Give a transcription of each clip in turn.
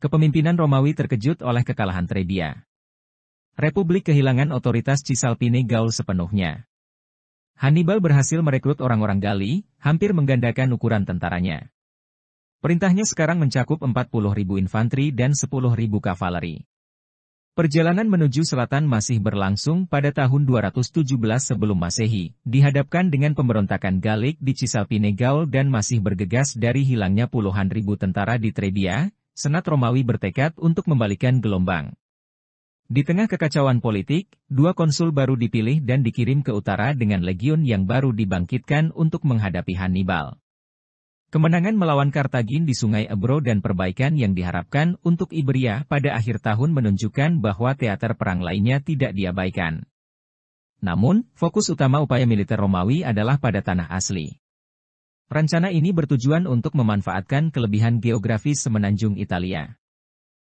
Kepemimpinan Romawi terkejut oleh kekalahan Trebia. Republik kehilangan otoritas Cisalpine Gaul sepenuhnya. Hannibal berhasil merekrut orang-orang Galli, hampir menggandakan ukuran tentaranya. Perintahnya sekarang mencakup 40.000 infanteri dan 10.000 kavaleri. Perjalanan menuju selatan masih berlangsung pada tahun 217 sebelum Masehi, dihadapkan dengan pemberontakan Gallik di Cisalpine Gaul dan masih bergegas dari hilangnya puluhan ribu tentara di Trebia. Senat Romawi bertekad untuk membalikan gelombang. Di tengah kekacauan politik, 2 konsul baru dipilih dan dikirim ke utara dengan legiun yang baru dibangkitkan untuk menghadapi Hannibal. Kemenangan melawan Kartagin di Sungai Ebro dan perbaikan yang diharapkan untuk Iberia pada akhir tahun menunjukkan bahwa teater perang lainnya tidak diabaikan. Namun, fokus utama upaya militer Romawi adalah pada tanah asli. Rencana ini bertujuan untuk memanfaatkan kelebihan geografis semenanjung Italia.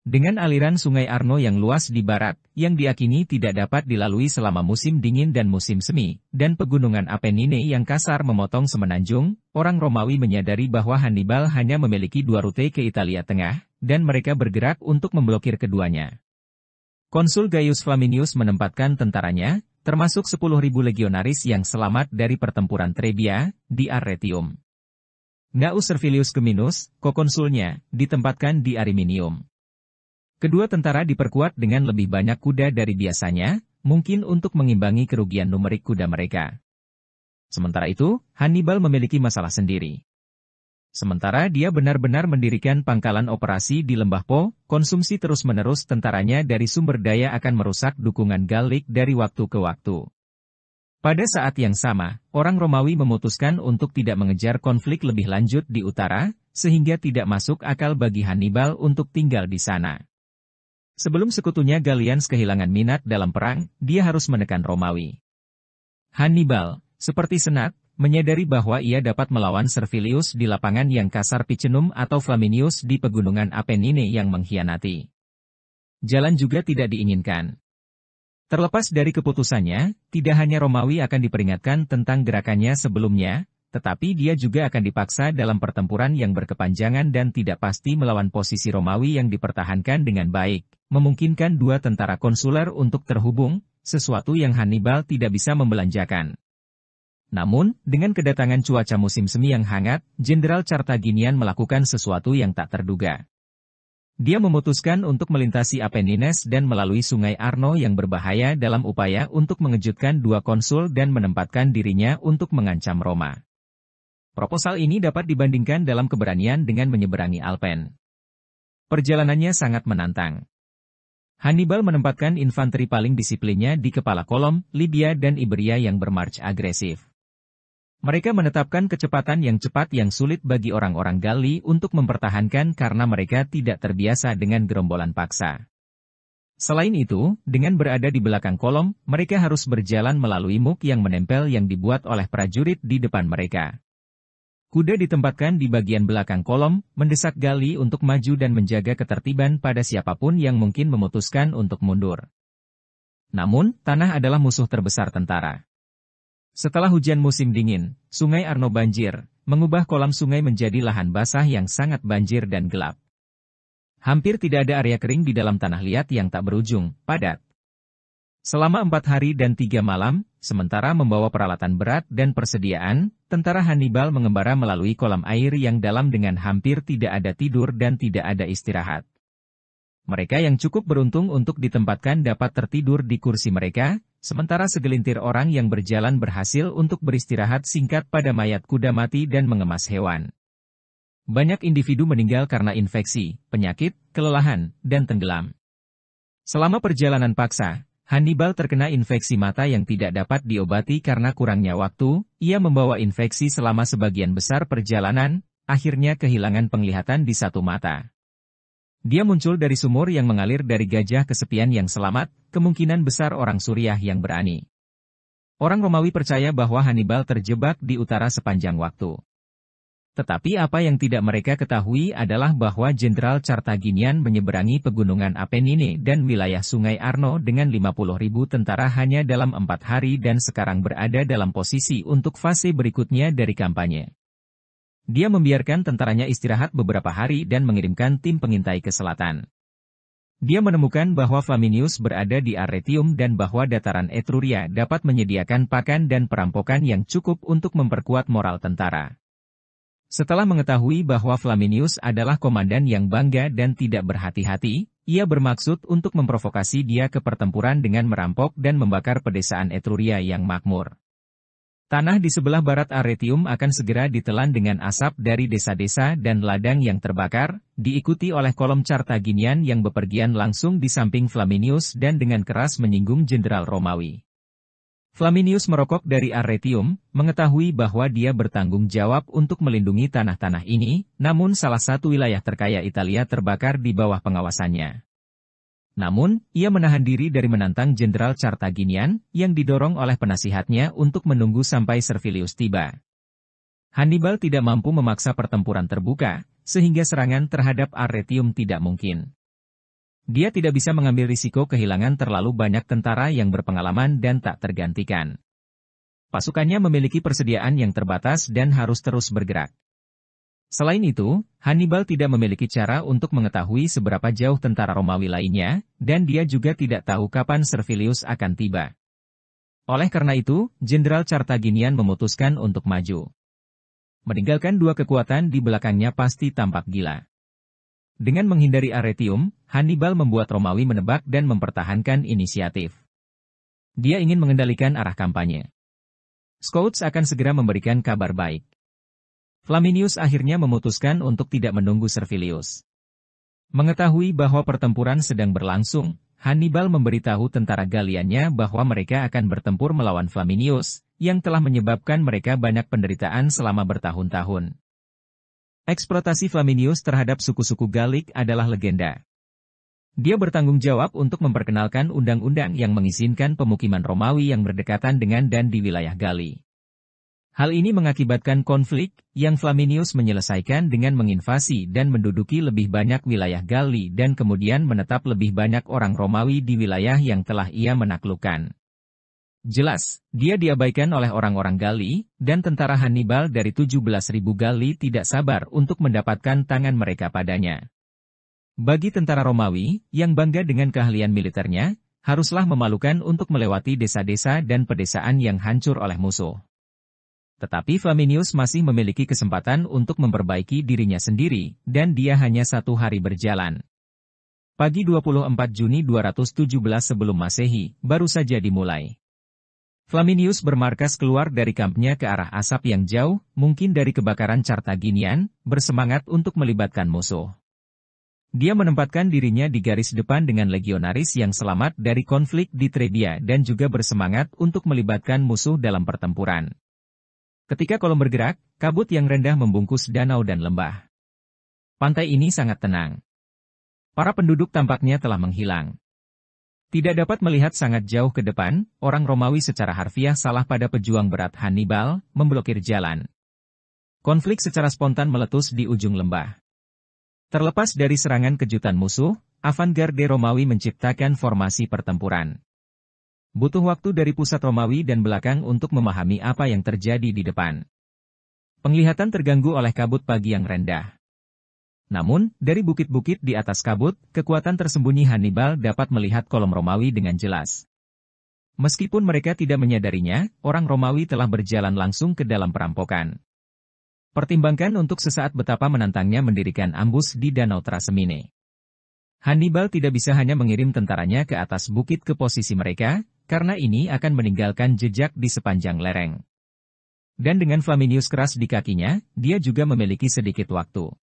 Dengan aliran Sungai Arno yang luas di barat, yang diakini tidak dapat dilalui selama musim dingin dan musim semi, dan pegunungan Apennine yang kasar memotong semenanjung, orang Romawi menyadari bahwa Hannibal hanya memiliki 2 rute ke Italia Tengah, dan mereka bergerak untuk memblokir keduanya. Konsul Gaius Flaminius menempatkan tentaranya, termasuk 10.000 legionaris yang selamat dari pertempuran Trebia, di Arretium. Gnaeus Servilius Geminus, kokonsulnya, ditempatkan di Ariminium. Kedua tentara diperkuat dengan lebih banyak kuda dari biasanya, mungkin untuk mengimbangi kerugian numerik kuda mereka. Sementara itu, Hannibal memiliki masalah sendiri. Sementara dia benar-benar mendirikan pangkalan operasi di Lembah Po, konsumsi terus-menerus tentaranya dari sumber daya akan merusak dukungan Gallik dari waktu ke waktu. Pada saat yang sama, orang Romawi memutuskan untuk tidak mengejar konflik lebih lanjut di utara, sehingga tidak masuk akal bagi Hannibal untuk tinggal di sana. Sebelum sekutunya Gallians kehilangan minat dalam perang, dia harus menekan Romawi. Hannibal, seperti Senat, menyadari bahwa ia dapat melawan Servilius di lapangan yang kasar Picenum atau Flaminius di pegunungan Apennine yang mengkhianati. Jalan juga tidak diinginkan. Terlepas dari keputusannya, tidak hanya Romawi akan diperingatkan tentang gerakannya sebelumnya, tetapi dia juga akan dipaksa dalam pertempuran yang berkepanjangan dan tidak pasti melawan posisi Romawi yang dipertahankan dengan baik, memungkinkan 2 tentara konsuler untuk terhubung, sesuatu yang Hannibal tidak bisa membelanjakan. Namun, dengan kedatangan cuaca musim semi yang hangat, Jenderal Carthaginian melakukan sesuatu yang tak terduga. Dia memutuskan untuk melintasi Apennines dan melalui Sungai Arno yang berbahaya dalam upaya untuk mengejutkan 2 konsul dan menempatkan dirinya untuk mengancam Roma. Proposal ini dapat dibandingkan dalam keberanian dengan menyeberangi Alpen. Perjalanannya sangat menantang. Hannibal menempatkan infanteri paling disiplinnya di kepala kolom, Libya dan Iberia yang bermarch agresif. Mereka menetapkan kecepatan yang cepat yang sulit bagi orang-orang Galli untuk mempertahankan karena mereka tidak terbiasa dengan gerombolan paksa. Selain itu, dengan berada di belakang kolom, mereka harus berjalan melalui muk yang menempel yang dibuat oleh prajurit di depan mereka. Kuda ditempatkan di bagian belakang kolom, mendesak Galli untuk maju dan menjaga ketertiban pada siapapun yang mungkin memutuskan untuk mundur. Namun, tanah adalah musuh terbesar tentara. Setelah hujan musim dingin, Sungai Arno banjir, mengubah kolam sungai menjadi lahan basah yang sangat banjir dan gelap. Hampir tidak ada area kering di dalam tanah liat yang tak berujung, padat. Selama 4 hari dan 3 malam, sementara membawa peralatan berat dan persediaan, tentara Hannibal mengembara melalui kolam air yang dalam dengan hampir tidak ada tidur dan tidak ada istirahat. Mereka yang cukup beruntung untuk ditempatkan dapat tertidur di kursi mereka, sementara segelintir orang yang berjalan berhasil untuk beristirahat singkat pada mayat kuda mati dan mengemas hewan. Banyak individu meninggal karena infeksi, penyakit, kelelahan, dan tenggelam. Selama perjalanan paksa, Hannibal terkena infeksi mata yang tidak dapat diobati karena kurangnya waktu, ia membawa infeksi selama sebagian besar perjalanan, akhirnya kehilangan penglihatan di satu mata. Dia muncul dari sumur yang mengalir dari gajah kesepian yang selamat, kemungkinan besar orang Suriah yang berani. Orang Romawi percaya bahwa Hannibal terjebak di utara sepanjang waktu. Tetapi apa yang tidak mereka ketahui adalah bahwa Jenderal Carthaginian menyeberangi pegunungan Apennine dan wilayah Sungai Arno dengan 50.000 tentara hanya dalam 4 hari dan sekarang berada dalam posisi untuk fase berikutnya dari kampanye. Dia membiarkan tentaranya istirahat beberapa hari dan mengirimkan tim pengintai ke selatan. Dia menemukan bahwa Flaminius berada di Arretium dan bahwa dataran Etruria dapat menyediakan pakan dan perampokan yang cukup untuk memperkuat moral tentara. Setelah mengetahui bahwa Flaminius adalah komandan yang bangga dan tidak berhati-hati, ia bermaksud untuk memprovokasi dia ke pertempuran dengan merampok dan membakar pedesaan Etruria yang makmur. Tanah di sebelah barat Arretium akan segera ditelan dengan asap dari desa-desa dan ladang yang terbakar, diikuti oleh kolom Carthaginian yang bepergian langsung di samping Flaminius dan dengan keras menyinggung jenderal Romawi. Flaminius merokok dari Arretium, mengetahui bahwa dia bertanggung jawab untuk melindungi tanah-tanah ini, namun salah satu wilayah terkaya Italia terbakar di bawah pengawasannya. Namun, ia menahan diri dari menantang Jenderal Carthaginian, yang didorong oleh penasihatnya untuk menunggu sampai Servilius tiba. Hannibal tidak mampu memaksa pertempuran terbuka, sehingga serangan terhadap Arretium tidak mungkin. Dia tidak bisa mengambil risiko kehilangan terlalu banyak tentara yang berpengalaman dan tak tergantikan. Pasukannya memiliki persediaan yang terbatas dan harus terus bergerak. Selain itu, Hannibal tidak memiliki cara untuk mengetahui seberapa jauh tentara Romawi lainnya, dan dia juga tidak tahu kapan Servilius akan tiba. Oleh karena itu, Jenderal Carthaginian memutuskan untuk maju. Meninggalkan 2 kekuatan di belakangnya pasti tampak gila. Dengan menghindari Arretium, Hannibal membuat Romawi menebak dan mempertahankan inisiatif. Dia ingin mengendalikan arah kampanye. Scouts akan segera memberikan kabar baik. Flaminius akhirnya memutuskan untuk tidak menunggu Servilius. Mengetahui bahwa pertempuran sedang berlangsung, Hannibal memberitahu tentara Galliannya bahwa mereka akan bertempur melawan Flaminius, yang telah menyebabkan mereka banyak penderitaan selama bertahun-tahun. Eksploitasi Flaminius terhadap suku-suku Gallik adalah legenda. Dia bertanggung jawab untuk memperkenalkan undang-undang yang mengizinkan pemukiman Romawi yang berdekatan dengan dan di wilayah Galli. Hal ini mengakibatkan konflik, yang Flaminius menyelesaikan dengan menginvasi dan menduduki lebih banyak wilayah Galli dan kemudian menetap lebih banyak orang Romawi di wilayah yang telah ia menaklukkan. Jelas, dia diabaikan oleh orang-orang Galli, dan tentara Hannibal dari 17.000 Galli tidak sabar untuk mendapatkan tangan mereka padanya. Bagi tentara Romawi, yang bangga dengan keahlian militernya, haruslah memalukan untuk melewati desa-desa dan pedesaan yang hancur oleh musuh. Tetapi Flaminius masih memiliki kesempatan untuk memperbaiki dirinya sendiri, dan dia hanya 1 hari berjalan. Pagi 24 Juni 217 sebelum Masehi, baru saja dimulai. Flaminius bermarkas keluar dari kampnya ke arah asap yang jauh, mungkin dari kebakaran Carthaginian, bersemangat untuk melibatkan musuh. Dia menempatkan dirinya di garis depan dengan legionaris yang selamat dari konflik di Trebia dan juga bersemangat untuk melibatkan musuh dalam pertempuran. Ketika kolom bergerak, kabut yang rendah membungkus danau dan lembah. Pantai ini sangat tenang. Para penduduk tampaknya telah menghilang. Tidak dapat melihat sangat jauh ke depan, orang Romawi secara harfiah salah pada pejuang berat Hannibal, memblokir jalan. Konflik secara spontan meletus di ujung lembah. Terlepas dari serangan kejutan musuh, avangarde Romawi menciptakan formasi pertempuran. Butuh waktu dari pusat Romawi dan belakang untuk memahami apa yang terjadi di depan. Penglihatan terganggu oleh kabut pagi yang rendah. Namun, dari bukit-bukit di atas kabut, kekuatan tersembunyi Hannibal dapat melihat kolom Romawi dengan jelas. Meskipun mereka tidak menyadarinya, orang Romawi telah berjalan langsung ke dalam perampokan. Pertimbangkan untuk sesaat betapa menantangnya mendirikan ambus di Danau Trasimene. Hannibal tidak bisa hanya mengirim tentaranya ke atas bukit ke posisi mereka, karena ini akan meninggalkan jejak di sepanjang lereng. Dan dengan Flaminius keras di kakinya, dia juga memiliki sedikit waktu.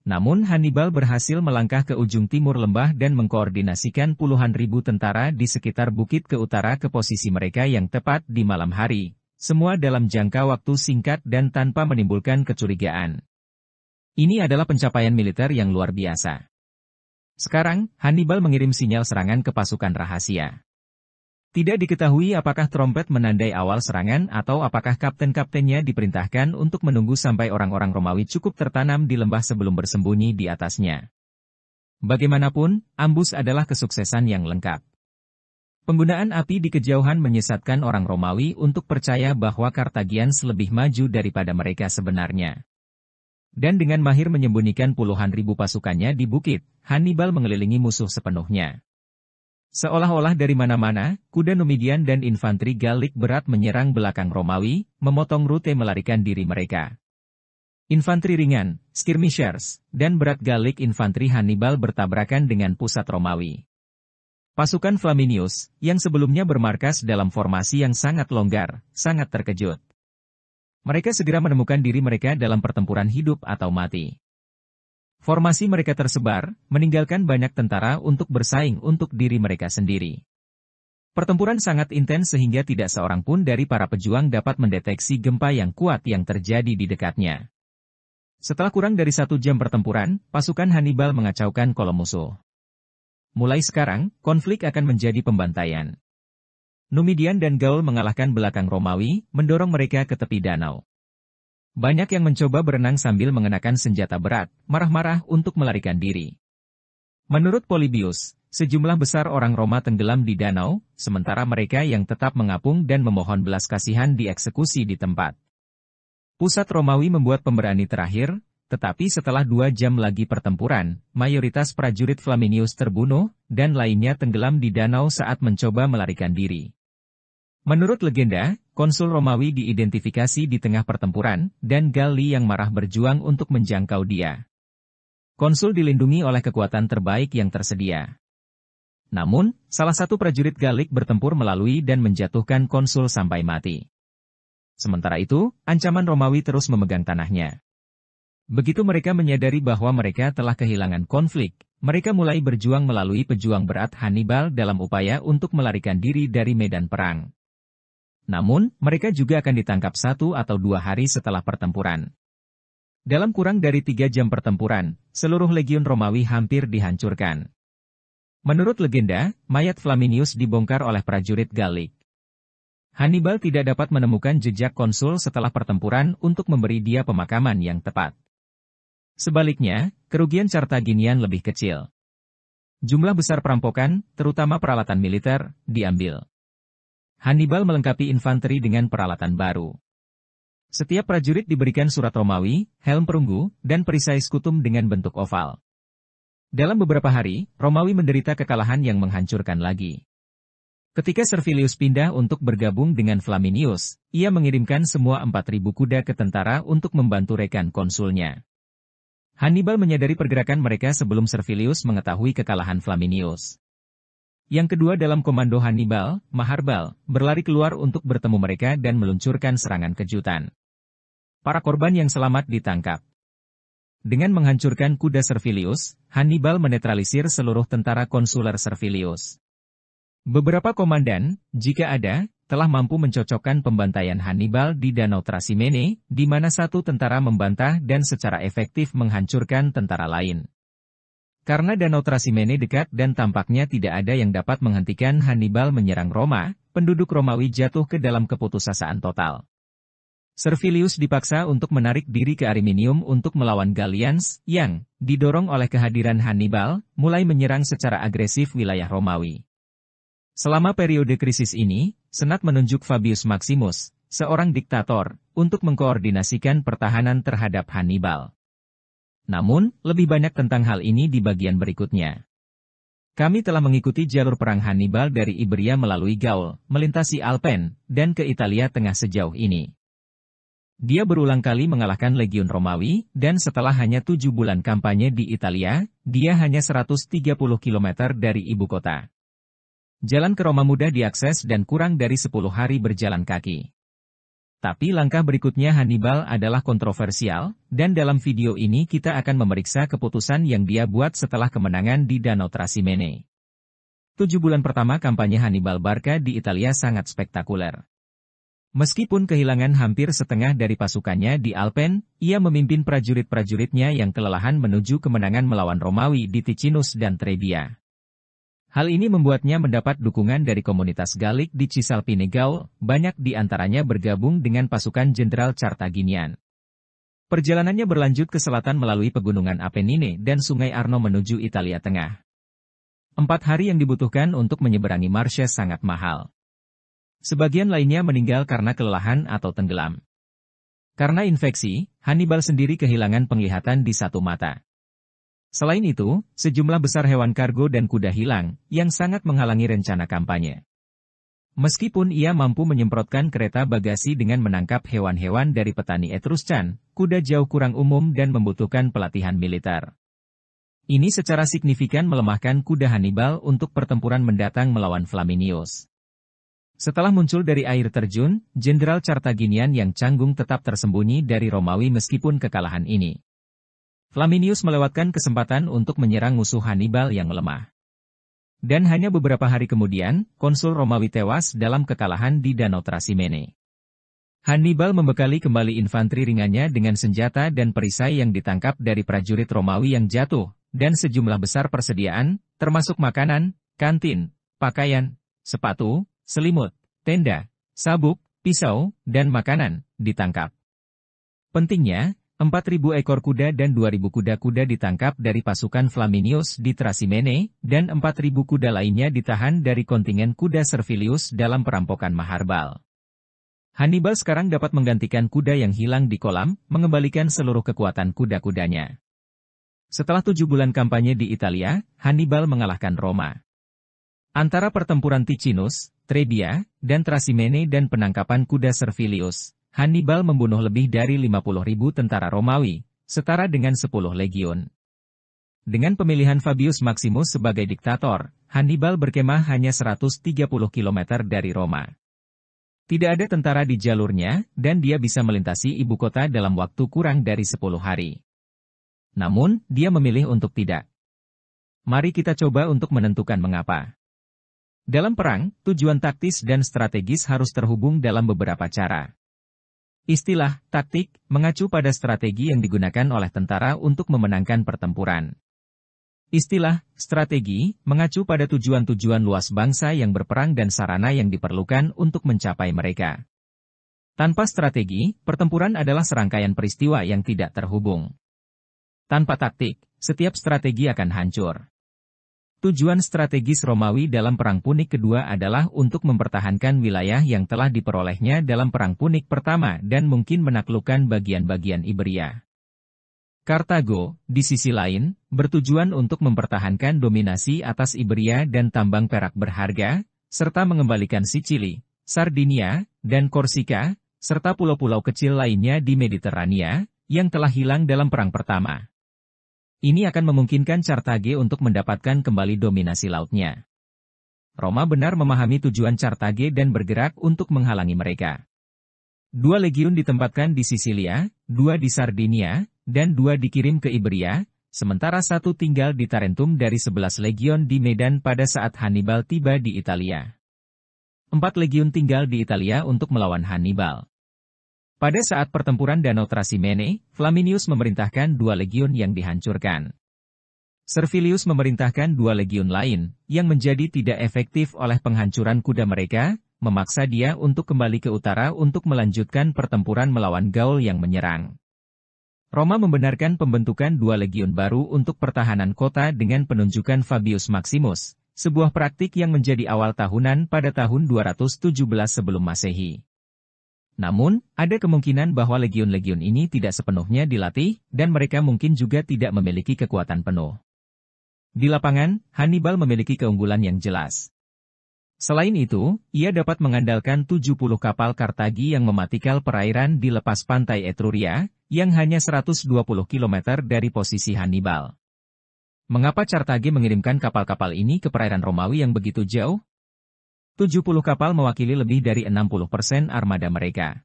Namun Hannibal berhasil melangkah ke ujung timur lembah dan mengkoordinasikan puluhan ribu tentara di sekitar bukit ke utara ke posisi mereka yang tepat di malam hari, semua dalam jangka waktu singkat dan tanpa menimbulkan kecurigaan. Ini adalah pencapaian militer yang luar biasa. Sekarang, Hannibal mengirim sinyal serangan ke pasukan rahasia. Tidak diketahui apakah trompet menandai awal serangan atau apakah kapten-kaptennya diperintahkan untuk menunggu sampai orang-orang Romawi cukup tertanam di lembah sebelum bersembunyi di atasnya. Bagaimanapun, ambus adalah kesuksesan yang lengkap. Penggunaan api di kejauhan menyesatkan orang Romawi untuk percaya bahwa Kartagians lebih maju daripada mereka sebenarnya. Dan dengan mahir menyembunyikan puluhan ribu pasukannya di bukit, Hannibal mengelilingi musuh sepenuhnya. Seolah-olah dari mana-mana, kuda Numidian dan infanteri Gallik berat menyerang belakang Romawi, memotong rute melarikan diri mereka. Infanteri ringan, skirmishers, dan berat Gallik infanteri Hannibal bertabrakan dengan pusat Romawi. Pasukan Flaminius, yang sebelumnya bermarkas dalam formasi yang sangat longgar, sangat terkejut. Mereka segera menemukan diri mereka dalam pertempuran hidup atau mati. Formasi mereka tersebar, meninggalkan banyak tentara untuk bersaing untuk diri mereka sendiri. Pertempuran sangat intens sehingga tidak seorang pun dari para pejuang dapat mendeteksi gempa yang kuat yang terjadi di dekatnya. Setelah kurang dari 1 jam pertempuran, pasukan Hannibal mengacaukan kolom musuh. Mulai sekarang, konflik akan menjadi pembantaian. Numidian dan Gaul mengalahkan belakang Romawi, mendorong mereka ke tepi danau. Banyak yang mencoba berenang sambil mengenakan senjata berat, marah-marah untuk melarikan diri. Menurut Polybius, sejumlah besar orang Roma tenggelam di danau, sementara mereka yang tetap mengapung dan memohon belas kasihan dieksekusi di tempat. Pusat Romawi membuat pemberani terakhir, tetapi setelah 2 jam lagi pertempuran, mayoritas prajurit Flaminius terbunuh, dan lainnya tenggelam di danau saat mencoba melarikan diri. Menurut legenda, konsul Romawi diidentifikasi di tengah pertempuran, dan Galli yang marah berjuang untuk menjangkau dia. Konsul dilindungi oleh kekuatan terbaik yang tersedia. Namun, salah satu prajurit Gallik bertempur melalui dan menjatuhkan konsul sampai mati. Sementara itu, ancaman Romawi terus memegang tanahnya. Begitu mereka menyadari bahwa mereka telah kehilangan konflik, mereka mulai berjuang melalui pejuang berat Hannibal dalam upaya untuk melarikan diri dari medan perang. Namun, mereka juga akan ditangkap 1 atau 2 hari setelah pertempuran. Dalam kurang dari 3 jam pertempuran, seluruh legiun Romawi hampir dihancurkan. Menurut legenda, mayat Flaminius dibongkar oleh prajurit Gallik. Hannibal tidak dapat menemukan jejak konsul setelah pertempuran untuk memberi dia pemakaman yang tepat. Sebaliknya, kerugian Carthaginian lebih kecil. Jumlah besar perampokan, terutama peralatan militer, diambil. Hannibal melengkapi infanteri dengan peralatan baru. Setiap prajurit diberikan surat Romawi, helm perunggu, dan perisai skutum dengan bentuk oval. Dalam beberapa hari, Romawi menderita kekalahan yang menghancurkan lagi. Ketika Servilius pindah untuk bergabung dengan Flaminius, ia mengirimkan semua 4.000 kuda ke tentara untuk membantu rekan konsulnya. Hannibal menyadari pergerakan mereka sebelum Servilius mengetahui kekalahan Flaminius. Yang kedua dalam komando Hannibal, Maharbal, berlari keluar untuk bertemu mereka dan meluncurkan serangan kejutan. Para korban yang selamat ditangkap. Dengan menghancurkan kuda Servilius, Hannibal menetralisir seluruh tentara konsuler Servilius. Beberapa komandan, jika ada, telah mampu mencocokkan pembantaian Hannibal di Danau Trasimene, di mana satu tentara membantah dan secara efektif menghancurkan tentara lain. Karena Danau Trasimene dekat dan tampaknya tidak ada yang dapat menghentikan Hannibal menyerang Roma, penduduk Romawi jatuh ke dalam keputusasaan total. Servilius dipaksa untuk menarik diri ke Ariminium untuk melawan Gallians, yang, didorong oleh kehadiran Hannibal, mulai menyerang secara agresif wilayah Romawi. Selama periode krisis ini, Senat menunjuk Fabius Maximus, seorang diktator, untuk mengkoordinasikan pertahanan terhadap Hannibal. Namun, lebih banyak tentang hal ini di bagian berikutnya. Kami telah mengikuti jalur perang Hannibal dari Iberia melalui Gaul, melintasi Alpen, dan ke Italia Tengah sejauh ini. Dia berulang kali mengalahkan legiun Romawi, dan setelah hanya 7 bulan kampanye di Italia, dia hanya 130 km dari ibu kota. Jalan ke Roma mudah diakses dan kurang dari 10 hari berjalan kaki. Tapi langkah berikutnya Hannibal adalah kontroversial, dan dalam video ini kita akan memeriksa keputusan yang dia buat setelah kemenangan di Danau Trasimene. 7 bulan pertama kampanye Hannibal Barca di Italia sangat spektakuler. Meskipun kehilangan hampir setengah dari pasukannya di Alpen, ia memimpin prajurit-prajuritnya yang kelelahan menuju kemenangan melawan Romawi di Ticinus dan Trebia. Hal ini membuatnya mendapat dukungan dari komunitas Galik di Cisalpine Gaul, banyak di antaranya bergabung dengan pasukan Jenderal Carthaginian. Perjalanannya berlanjut ke selatan melalui pegunungan Apennine dan Sungai Arno menuju Italia Tengah. 4 hari yang dibutuhkan untuk menyeberangi Marches sangat mahal. Sebagian lainnya meninggal karena kelelahan atau tenggelam. Karena infeksi, Hannibal sendiri kehilangan penglihatan di satu mata. Selain itu, sejumlah besar hewan kargo dan kuda hilang, yang sangat menghalangi rencana kampanye. Meskipun ia mampu menyemprotkan kereta bagasi dengan menangkap hewan-hewan dari petani Etruscan, kuda jauh kurang umum dan membutuhkan pelatihan militer. Ini secara signifikan melemahkan kuda Hannibal untuk pertempuran mendatang melawan Flaminius. Setelah muncul dari air terjun, Jenderal Carthaginian yang canggung tetap tersembunyi dari Romawi meskipun kekalahan ini. Flaminius melewatkan kesempatan untuk menyerang musuh Hannibal yang lemah. Dan hanya beberapa hari kemudian, konsul Romawi tewas dalam kekalahan di Danau Trasimene. Hannibal membekali kembali infanteri ringannya dengan senjata dan perisai yang ditangkap dari prajurit Romawi yang jatuh, dan sejumlah besar persediaan, termasuk makanan, kantin, pakaian, sepatu, selimut, tenda, sabuk, pisau, dan makanan, ditangkap. Pentingnya, 4.000 ekor kuda dan 2.000 kuda-kuda ditangkap dari pasukan Flaminius di Trasimene, dan 4.000 kuda lainnya ditahan dari kontingen kuda Servilius dalam perampokan Maharbal. Hannibal sekarang dapat menggantikan kuda yang hilang di kolam, mengembalikan seluruh kekuatan kuda-kudanya. Setelah 7 bulan kampanye di Italia, Hannibal mengalahkan Roma. Antara pertempuran Ticinus, Trebia, dan Trasimene dan penangkapan kuda Servilius, Hannibal membunuh lebih dari 50.000 tentara Romawi, setara dengan 10 legiun. Dengan pemilihan Fabius Maximus sebagai diktator, Hannibal berkemah hanya 130 km dari Roma. Tidak ada tentara di jalurnya, dan dia bisa melintasi ibu kota dalam waktu kurang dari 10 hari. Namun, dia memilih untuk tidak. Mari kita coba untuk menentukan mengapa. Dalam perang, tujuan taktis dan strategis harus terhubung dalam beberapa cara. Istilah taktik mengacu pada strategi yang digunakan oleh tentara untuk memenangkan pertempuran. Istilah strategi mengacu pada tujuan-tujuan luas bangsa yang berperang dan sarana yang diperlukan untuk mencapai mereka. Tanpa strategi, pertempuran adalah serangkaian peristiwa yang tidak terhubung. Tanpa taktik, setiap strategi akan hancur. Tujuan strategis Romawi dalam Perang Punik kedua adalah untuk mempertahankan wilayah yang telah diperolehnya dalam Perang Punik pertama dan mungkin menaklukkan bagian-bagian Iberia. Kartago, di sisi lain, bertujuan untuk mempertahankan dominasi atas Iberia dan tambang perak berharga, serta mengembalikan Sicily, Sardinia, dan Korsika, serta pulau-pulau kecil lainnya di Mediterania, yang telah hilang dalam Perang Pertama. Ini akan memungkinkan Carthage untuk mendapatkan kembali dominasi lautnya. Roma benar memahami tujuan Carthage dan bergerak untuk menghalangi mereka. 2 legiun ditempatkan di Sisilia, 2 di Sardinia, dan 2 dikirim ke Iberia, sementara 1 tinggal di Tarentum dari 11 legiun di Medan pada saat Hannibal tiba di Italia. 4 legiun tinggal di Italia untuk melawan Hannibal. Pada saat pertempuran Danau Trasimene, Flaminius memerintahkan 2 legiun yang dihancurkan. Servilius memerintahkan 2 legiun lain, yang menjadi tidak efektif oleh penghancuran kuda mereka, memaksa dia untuk kembali ke utara untuk melanjutkan pertempuran melawan Gaul yang menyerang. Roma membenarkan pembentukan 2 legiun baru untuk pertahanan kota dengan penunjukan Fabius Maximus, sebuah praktik yang menjadi awal tahunan pada tahun 217 sebelum Masehi. Namun, ada kemungkinan bahwa legiun-legiun ini tidak sepenuhnya dilatih, dan mereka mungkin juga tidak memiliki kekuatan penuh. Di lapangan, Hannibal memiliki keunggulan yang jelas. Selain itu, ia dapat mengandalkan 70 kapal Kartagi yang mematikal perairan di lepas pantai Etruria, yang hanya 120 km dari posisi Hannibal. Mengapa Carthage mengirimkan kapal-kapal ini ke perairan Romawi yang begitu jauh? 70 kapal mewakili lebih dari 60% armada mereka.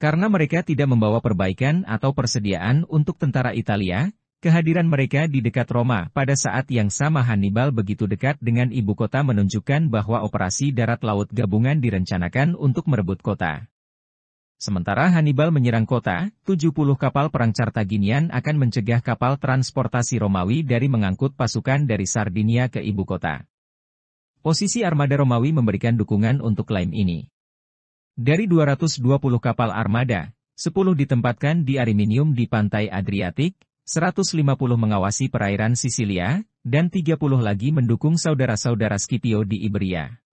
Karena mereka tidak membawa perbaikan atau persediaan untuk tentara Italia, kehadiran mereka di dekat Roma pada saat yang sama Hannibal begitu dekat dengan ibu kota menunjukkan bahwa operasi darat laut gabungan direncanakan untuk merebut kota. Sementara Hannibal menyerang kota, 70 kapal perang Carthaginian akan mencegah kapal transportasi Romawi dari mengangkut pasukan dari Sardinia ke ibu kota. Posisi armada Romawi memberikan dukungan untuk klaim ini. Dari 220 kapal armada, 10 ditempatkan di Ariminium di pantai Adriatik, 150 mengawasi perairan Sisilia, dan 30 lagi mendukung saudara-saudara Scipio di Iberia.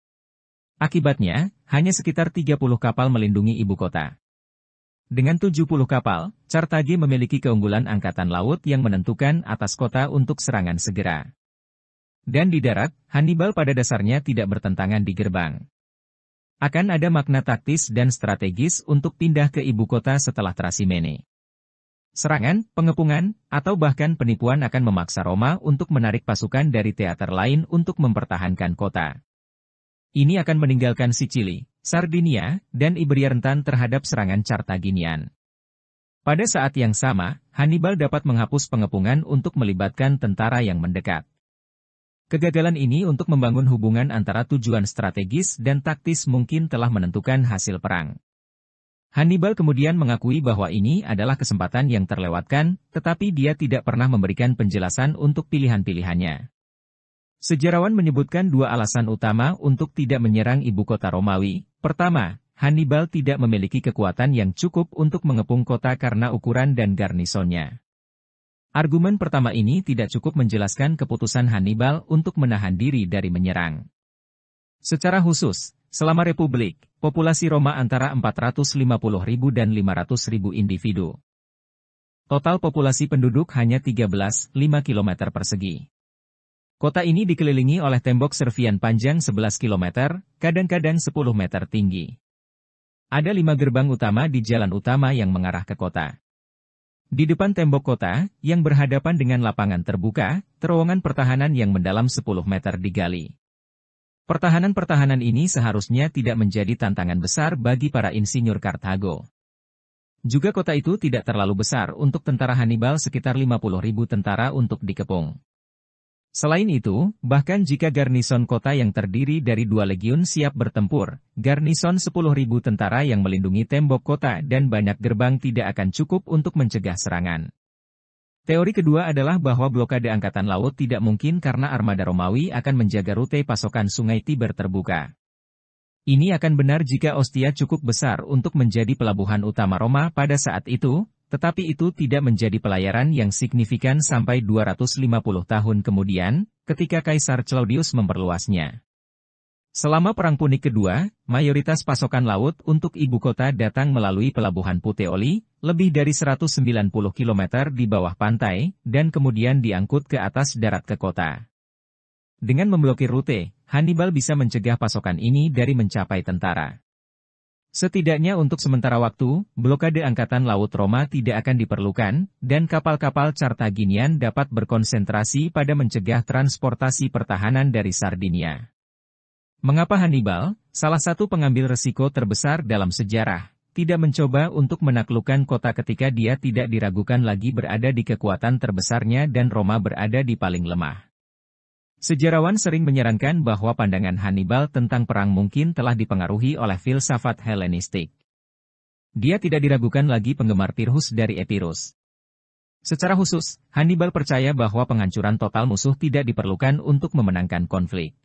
Akibatnya, hanya sekitar 30 kapal melindungi ibu kota. Dengan 70 kapal, Carthage memiliki keunggulan angkatan laut yang menentukan atas kota untuk serangan segera. Dan di darat, Hannibal pada dasarnya tidak bertentangan di gerbang. Akan ada makna taktis dan strategis untuk pindah ke ibu kota setelah Trasimene. Serangan, pengepungan, atau bahkan penipuan akan memaksa Roma untuk menarik pasukan dari teater lain untuk mempertahankan kota. Ini akan meninggalkan Sicily, Sardinia, dan Iberia rentan terhadap serangan Carthaginian. Pada saat yang sama, Hannibal dapat menghapus pengepungan untuk melibatkan tentara yang mendekat. Kegagalan ini untuk membangun hubungan antara tujuan strategis dan taktis mungkin telah menentukan hasil perang. Hannibal kemudian mengakui bahwa ini adalah kesempatan yang terlewatkan, tetapi dia tidak pernah memberikan penjelasan untuk pilihan-pilihannya. Sejarawan menyebutkan dua alasan utama untuk tidak menyerang ibu kota Romawi. Pertama, Hannibal tidak memiliki kekuatan yang cukup untuk mengepung kota karena ukuran dan garnisonnya. Argumen pertama ini tidak cukup menjelaskan keputusan Hannibal untuk menahan diri dari menyerang. Secara khusus, selama Republik, populasi Roma antara 450.000 dan 500.000 individu. Total populasi penduduk hanya 13,5 km persegi. Kota ini dikelilingi oleh tembok Servian panjang 11 km, kadang-kadang 10 meter tinggi. Ada 5 gerbang utama di jalan utama yang mengarah ke kota. Di depan tembok kota, yang berhadapan dengan lapangan terbuka, terowongan pertahanan yang mendalam 10 meter digali. Pertahanan-pertahanan ini seharusnya tidak menjadi tantangan besar bagi para insinyur Karthago. Juga kota itu tidak terlalu besar untuk tentara Hannibal sekitar 50.000 tentara untuk dikepung. Selain itu, bahkan jika garnison kota yang terdiri dari 2 legiun siap bertempur, garnison 10.000 tentara yang melindungi tembok kota dan banyak gerbang tidak akan cukup untuk mencegah serangan. Teori kedua adalah bahwa blokade angkatan laut tidak mungkin karena armada Romawi akan menjaga rute pasokan sungai Tiber terbuka. Ini akan benar jika Ostia cukup besar untuk menjadi pelabuhan utama Roma pada saat itu, tetapi itu tidak menjadi pelayaran yang signifikan sampai 250 tahun kemudian, ketika Kaisar Claudius memperluasnya. Selama Perang Punik Kedua, mayoritas pasokan laut untuk ibu kota datang melalui pelabuhan Puteoli, lebih dari 190 km di bawah pantai, dan kemudian diangkut ke atas darat ke kota. Dengan memblokir rute, Hannibal bisa mencegah pasokan ini dari mencapai tentara. Setidaknya untuk sementara waktu, blokade angkatan laut Roma tidak akan diperlukan, dan kapal-kapal Carthaginian dapat berkonsentrasi pada mencegah transportasi pertahanan dari Sardinia. Mengapa Hannibal, salah satu pengambil resiko terbesar dalam sejarah, tidak mencoba untuk menaklukkan kota ketika dia tidak diragukan lagi berada di kekuatan terbesarnya dan Roma berada di paling lemah? Sejarawan sering menyarankan bahwa pandangan Hannibal tentang perang mungkin telah dipengaruhi oleh filsafat Helenistik. Dia tidak diragukan lagi penggemar Pyrrhus dari Epirus. Secara khusus, Hannibal percaya bahwa penghancuran total musuh tidak diperlukan untuk memenangkan konflik.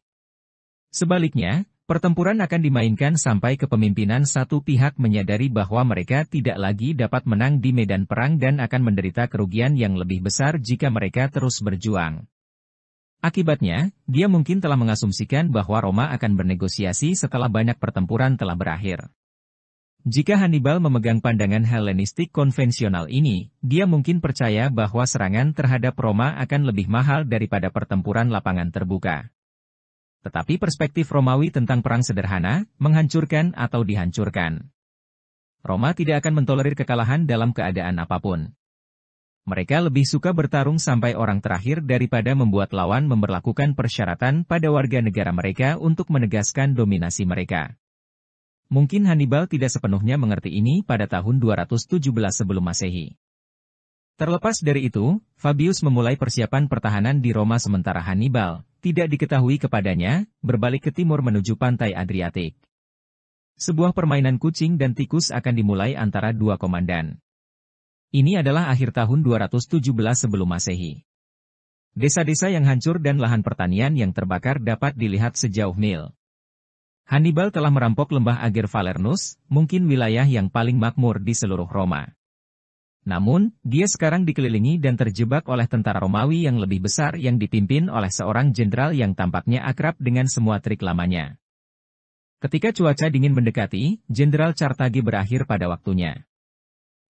Sebaliknya, pertempuran akan dimainkan sampai kepemimpinan satu pihak menyadari bahwa mereka tidak lagi dapat menang di medan perang dan akan menderita kerugian yang lebih besar jika mereka terus berjuang. Akibatnya, dia mungkin telah mengasumsikan bahwa Roma akan bernegosiasi setelah banyak pertempuran telah berakhir. Jika Hannibal memegang pandangan Helenistik konvensional ini, dia mungkin percaya bahwa serangan terhadap Roma akan lebih mahal daripada pertempuran lapangan terbuka. Tetapi perspektif Romawi tentang perang sederhana, menghancurkan atau dihancurkan. Roma tidak akan mentolerir kekalahan dalam keadaan apapun. Mereka lebih suka bertarung sampai orang terakhir daripada membuat lawan memberlakukan persyaratan pada warga negara mereka untuk menegaskan dominasi mereka. Mungkin Hannibal tidak sepenuhnya mengerti ini pada tahun 217 sebelum Masehi. Terlepas dari itu, Fabius memulai persiapan pertahanan di Roma sementara Hannibal, tidak diketahui kepadanya, berbalik ke timur menuju pantai Adriatik. Sebuah permainan kucing dan tikus akan dimulai antara dua komandan. Ini adalah akhir tahun 217 sebelum Masehi. Desa-desa yang hancur dan lahan pertanian yang terbakar dapat dilihat sejauh mil. Hannibal telah merampok lembah Ager Falernus, mungkin wilayah yang paling makmur di seluruh Roma. Namun, dia sekarang dikelilingi dan terjebak oleh tentara Romawi yang lebih besar yang dipimpin oleh seorang jenderal yang tampaknya akrab dengan semua trik lamanya. Ketika cuaca dingin mendekati, Jenderal Carthage berakhir pada waktunya.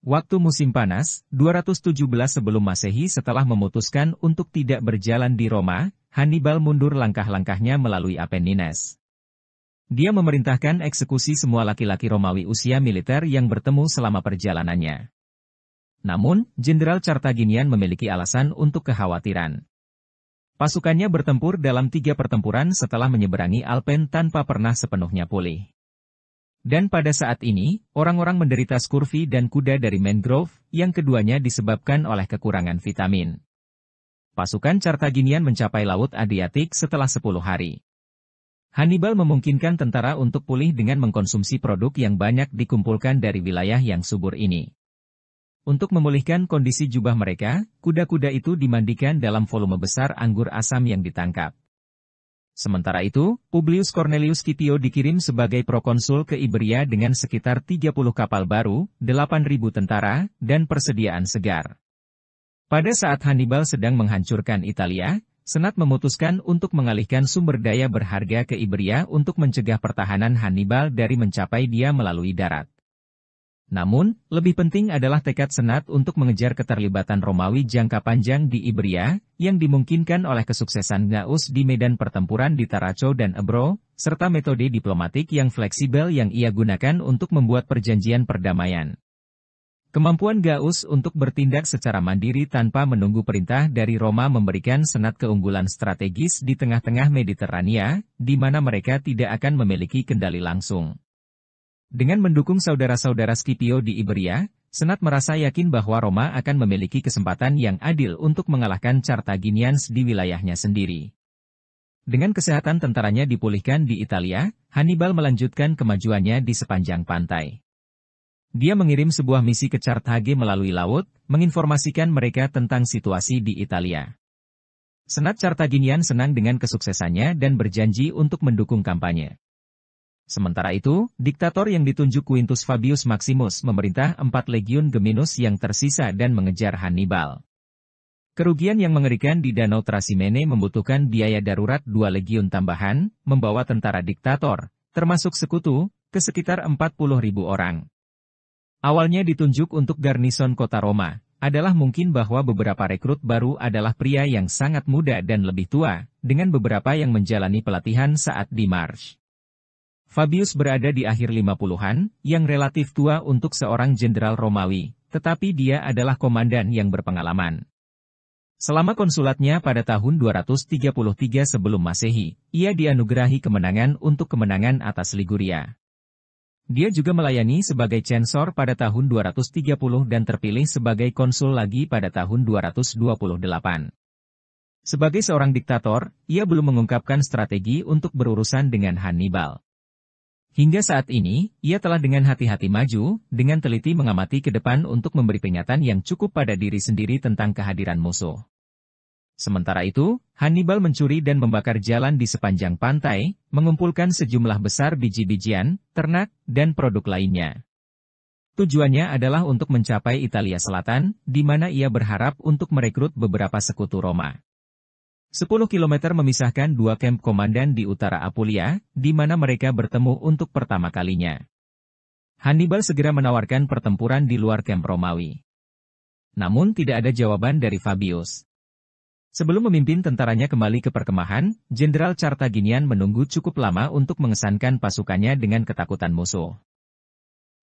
Waktu musim panas, 217 sebelum Masehi setelah memutuskan untuk tidak berjalan di Roma, Hannibal mundur langkah-langkahnya melalui Apennines. Dia memerintahkan eksekusi semua laki-laki Romawi usia militer yang bertemu selama perjalanannya. Namun, Jenderal Carthaginian memiliki alasan untuk kekhawatiran. Pasukannya bertempur dalam 3 pertempuran setelah menyeberangi Alpen tanpa pernah sepenuhnya pulih. Dan pada saat ini, orang-orang menderita scurvy dan kuda dari mangrove, yang keduanya disebabkan oleh kekurangan vitamin. Pasukan Carthaginian mencapai Laut Adriatik setelah 10 hari. Hannibal memungkinkan tentara untuk pulih dengan mengkonsumsi produk yang banyak dikumpulkan dari wilayah yang subur ini. Untuk memulihkan kondisi jubah mereka, kuda-kuda itu dimandikan dalam volume besar anggur asam yang ditangkap. Sementara itu, Publius Cornelius Scipio dikirim sebagai prokonsul ke Iberia dengan sekitar 30 kapal baru, 8.000 tentara, dan persediaan segar. Pada saat Hannibal sedang menghancurkan Italia, Senat memutuskan untuk mengalihkan sumber daya berharga ke Iberia untuk mencegah pertahanan Hannibal dari mencapai dia melalui darat. Namun, lebih penting adalah tekad Senat untuk mengejar keterlibatan Romawi jangka panjang di Iberia, yang dimungkinkan oleh kesuksesan Gaius di medan pertempuran di Taraco dan Ebro, serta metode diplomatik yang fleksibel yang ia gunakan untuk membuat perjanjian perdamaian. Kemampuan Gaius untuk bertindak secara mandiri tanpa menunggu perintah dari Roma memberikan Senat keunggulan strategis di tengah-tengah Mediterania, di mana mereka tidak akan memiliki kendali langsung. Dengan mendukung saudara-saudara Scipio di Iberia, Senat merasa yakin bahwa Roma akan memiliki kesempatan yang adil untuk mengalahkan Carthaginians di wilayahnya sendiri. Dengan kesehatan tentaranya dipulihkan di Italia, Hannibal melanjutkan kemajuannya di sepanjang pantai. Dia mengirim sebuah misi ke Carthage melalui laut, menginformasikan mereka tentang situasi di Italia. Senat Carthaginian senang dengan kesuksesannya dan berjanji untuk mendukung kampanye. Sementara itu, diktator yang ditunjuk Quintus Fabius Maximus memerintah 4 legiun Geminus yang tersisa dan mengejar Hannibal. Kerugian yang mengerikan di Danau Trasimene membutuhkan biaya darurat 2 legiun tambahan, membawa tentara diktator, termasuk sekutu, ke sekitar 40.000 orang. Awalnya ditunjuk untuk garnison kota Roma, adalah mungkin bahwa beberapa rekrut baru adalah pria yang sangat muda dan lebih tua, dengan beberapa yang menjalani pelatihan saat di March. Fabius berada di akhir 50-an, yang relatif tua untuk seorang jenderal Romawi, tetapi dia adalah komandan yang berpengalaman. Selama konsulatnya pada tahun 233 sebelum Masehi, ia dianugerahi kemenangan untuk kemenangan atas Liguria. Dia juga melayani sebagai censor pada tahun 230 dan terpilih sebagai konsul lagi pada tahun 228. Sebagai seorang diktator, ia belum mengungkapkan strategi untuk berurusan dengan Hannibal. Hingga saat ini, ia telah dengan hati-hati maju, dengan teliti mengamati ke depan untuk memberi peringatan yang cukup pada diri sendiri tentang kehadiran musuh. Sementara itu, Hannibal mencuri dan membakar jalan di sepanjang pantai, mengumpulkan sejumlah besar biji-bijian, ternak, dan produk lainnya. Tujuannya adalah untuk mencapai Italia Selatan, di mana ia berharap untuk merekrut beberapa sekutu Roma. 10 kilometer memisahkan 2 kamp komandan di utara Apulia, di mana mereka bertemu untuk pertama kalinya. Hannibal segera menawarkan pertempuran di luar kamp Romawi. Namun tidak ada jawaban dari Fabius. Sebelum memimpin tentaranya kembali ke perkemahan, Jenderal Carthaginian menunggu cukup lama untuk mengesankan pasukannya dengan ketakutan musuh.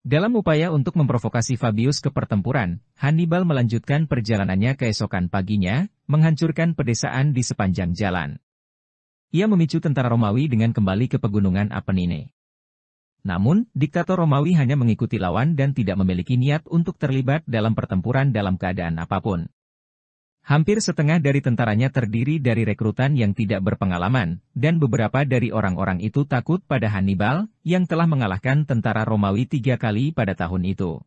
Dalam upaya untuk memprovokasi Fabius ke pertempuran, Hannibal melanjutkan perjalanannya keesokan paginya, menghancurkan pedesaan di sepanjang jalan. Ia memicu tentara Romawi dengan kembali ke pegunungan Apennine. Namun, diktator Romawi hanya mengikuti lawan dan tidak memiliki niat untuk terlibat dalam pertempuran dalam keadaan apapun. Hampir setengah dari tentaranya terdiri dari rekrutan yang tidak berpengalaman, dan beberapa dari orang-orang itu takut pada Hannibal, yang telah mengalahkan tentara Romawi 3 kali pada tahun itu.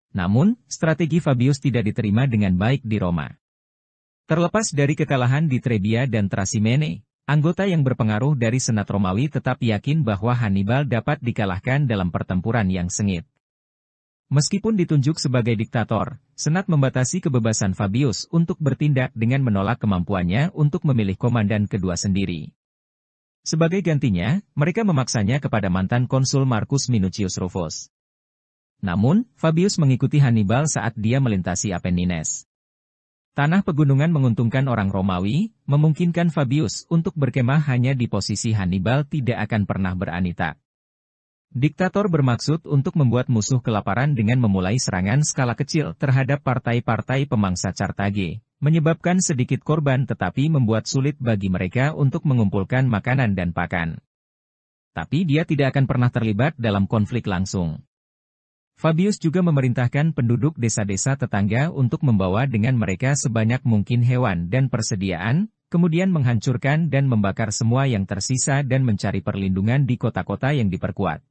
Namun, strategi Fabius tidak diterima dengan baik di Roma. Terlepas dari kekalahan di Trebia dan Trasimene, anggota yang berpengaruh dari Senat Romawi tetap yakin bahwa Hannibal dapat dikalahkan dalam pertempuran yang sengit. Meskipun ditunjuk sebagai diktator, Senat membatasi kebebasan Fabius untuk bertindak dengan menolak kemampuannya untuk memilih komandan kedua sendiri. Sebagai gantinya, mereka memaksanya kepada mantan konsul Marcus Minucius Rufus. Namun, Fabius mengikuti Hannibal saat dia melintasi Apennines. Tanah pegunungan menguntungkan orang Romawi, memungkinkan Fabius untuk berkemah hanya di posisi Hannibal tidak akan pernah beranita. Diktator bermaksud untuk membuat musuh kelaparan dengan memulai serangan skala kecil terhadap partai-partai pemangsa Carthage, menyebabkan sedikit korban tetapi membuat sulit bagi mereka untuk mengumpulkan makanan dan pakan. Tapi dia tidak akan pernah terlibat dalam konflik langsung. Fabius juga memerintahkan penduduk desa-desa tetangga untuk membawa dengan mereka sebanyak mungkin hewan dan persediaan, kemudian menghancurkan dan membakar semua yang tersisa dan mencari perlindungan di kota-kota yang diperkuat.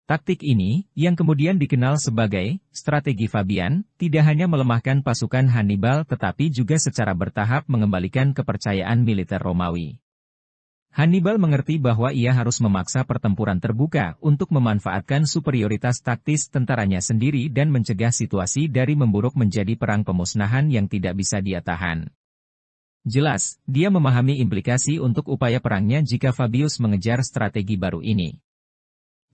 Taktik ini, yang kemudian dikenal sebagai strategi Fabian, tidak hanya melemahkan pasukan Hannibal tetapi juga secara bertahap mengembalikan kepercayaan militer Romawi. Hannibal mengerti bahwa ia harus memaksa pertempuran terbuka untuk memanfaatkan superioritas taktis tentaranya sendiri dan mencegah situasi dari memburuk menjadi perang pemusnahan yang tidak bisa dia tahan. Jelas, dia memahami implikasi untuk upaya perangnya jika Fabius mengejar strategi baru ini.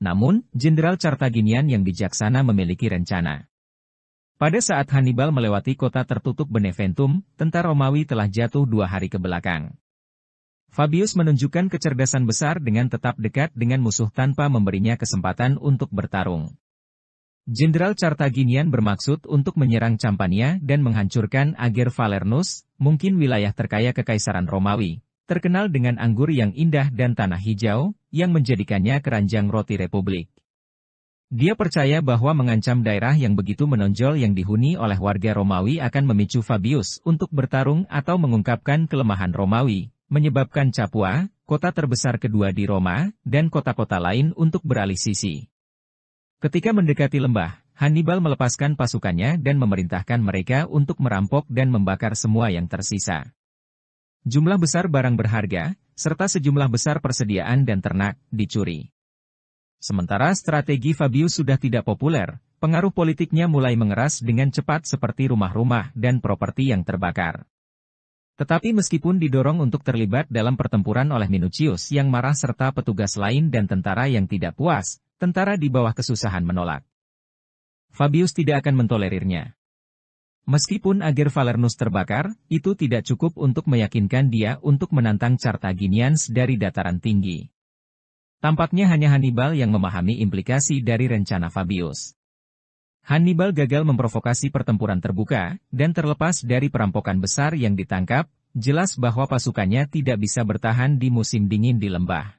Namun, Jenderal Carthaginian yang bijaksana memiliki rencana. Pada saat Hannibal melewati kota tertutup Beneventum, tentara Romawi telah jatuh 2 hari ke belakang. Fabius menunjukkan kecerdasan besar dengan tetap dekat dengan musuh tanpa memberinya kesempatan untuk bertarung. Jenderal Carthaginian bermaksud untuk menyerang Campania dan menghancurkan Ager Falernus, mungkin wilayah terkaya Kekaisaran Romawi, terkenal dengan anggur yang indah dan tanah hijau, yang menjadikannya keranjang roti republik. Dia percaya bahwa mengancam daerah yang begitu menonjol yang dihuni oleh warga Romawi akan memicu Fabius untuk bertarung atau mengungkapkan kelemahan Romawi, menyebabkan Capua, kota terbesar kedua di Roma, dan kota-kota lain untuk beralih sisi. Ketika mendekati lembah, Hannibal melepaskan pasukannya dan memerintahkan mereka untuk merampok dan membakar semua yang tersisa. Jumlah besar barang berharga, serta sejumlah besar persediaan dan ternak, dicuri. Sementara strategi Fabius sudah tidak populer, pengaruh politiknya mulai mengeras dengan cepat seperti rumah-rumah dan properti yang terbakar. Tetapi meskipun didorong untuk terlibat dalam pertempuran oleh Minucius yang marah serta petugas lain dan tentara yang tidak puas, tentara di bawah kesusahan menolak. Fabius tidak akan mentolerirnya. Meskipun Ager Falernus terbakar, itu tidak cukup untuk meyakinkan dia untuk menantang Carthaginians dari dataran tinggi. Tampaknya hanya Hannibal yang memahami implikasi dari rencana Fabius. Hannibal gagal memprovokasi pertempuran terbuka, dan terlepas dari perampokan besar yang ditangkap, jelas bahwa pasukannya tidak bisa bertahan di musim dingin di lembah.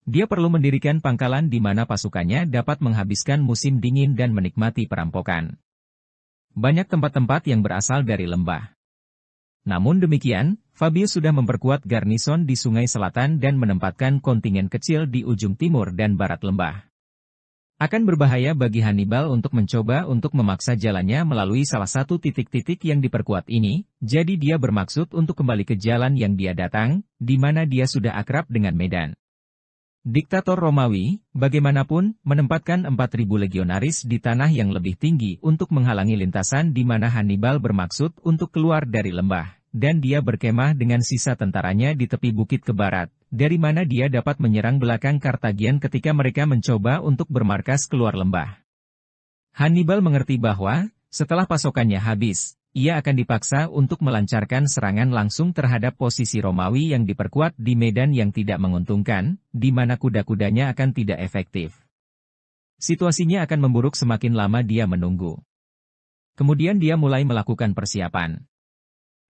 Dia perlu mendirikan pangkalan di mana pasukannya dapat menghabiskan musim dingin dan menikmati perampokan. Banyak tempat-tempat yang berasal dari lembah. Namun demikian, Fabius sudah memperkuat garnison di sungai selatan dan menempatkan kontingen kecil di ujung timur dan barat lembah. Akan berbahaya bagi Hannibal untuk mencoba untuk memaksa jalannya melalui salah satu titik-titik yang diperkuat ini, jadi dia bermaksud untuk kembali ke jalan yang dia datang, di mana dia sudah akrab dengan medan. Diktator Romawi, bagaimanapun, menempatkan 4.000 legionaris di tanah yang lebih tinggi untuk menghalangi lintasan di mana Hannibal bermaksud untuk keluar dari lembah, dan dia berkemah dengan sisa tentaranya di tepi bukit ke barat, dari mana dia dapat menyerang belakang Kartagian ketika mereka mencoba untuk bermarkas keluar lembah. Hannibal mengerti bahwa, setelah pasokannya habis, ia akan dipaksa untuk melancarkan serangan langsung terhadap posisi Romawi yang diperkuat di medan yang tidak menguntungkan, di mana kuda-kudanya akan tidak efektif. Situasinya akan memburuk semakin lama dia menunggu. Kemudian dia mulai melakukan persiapan.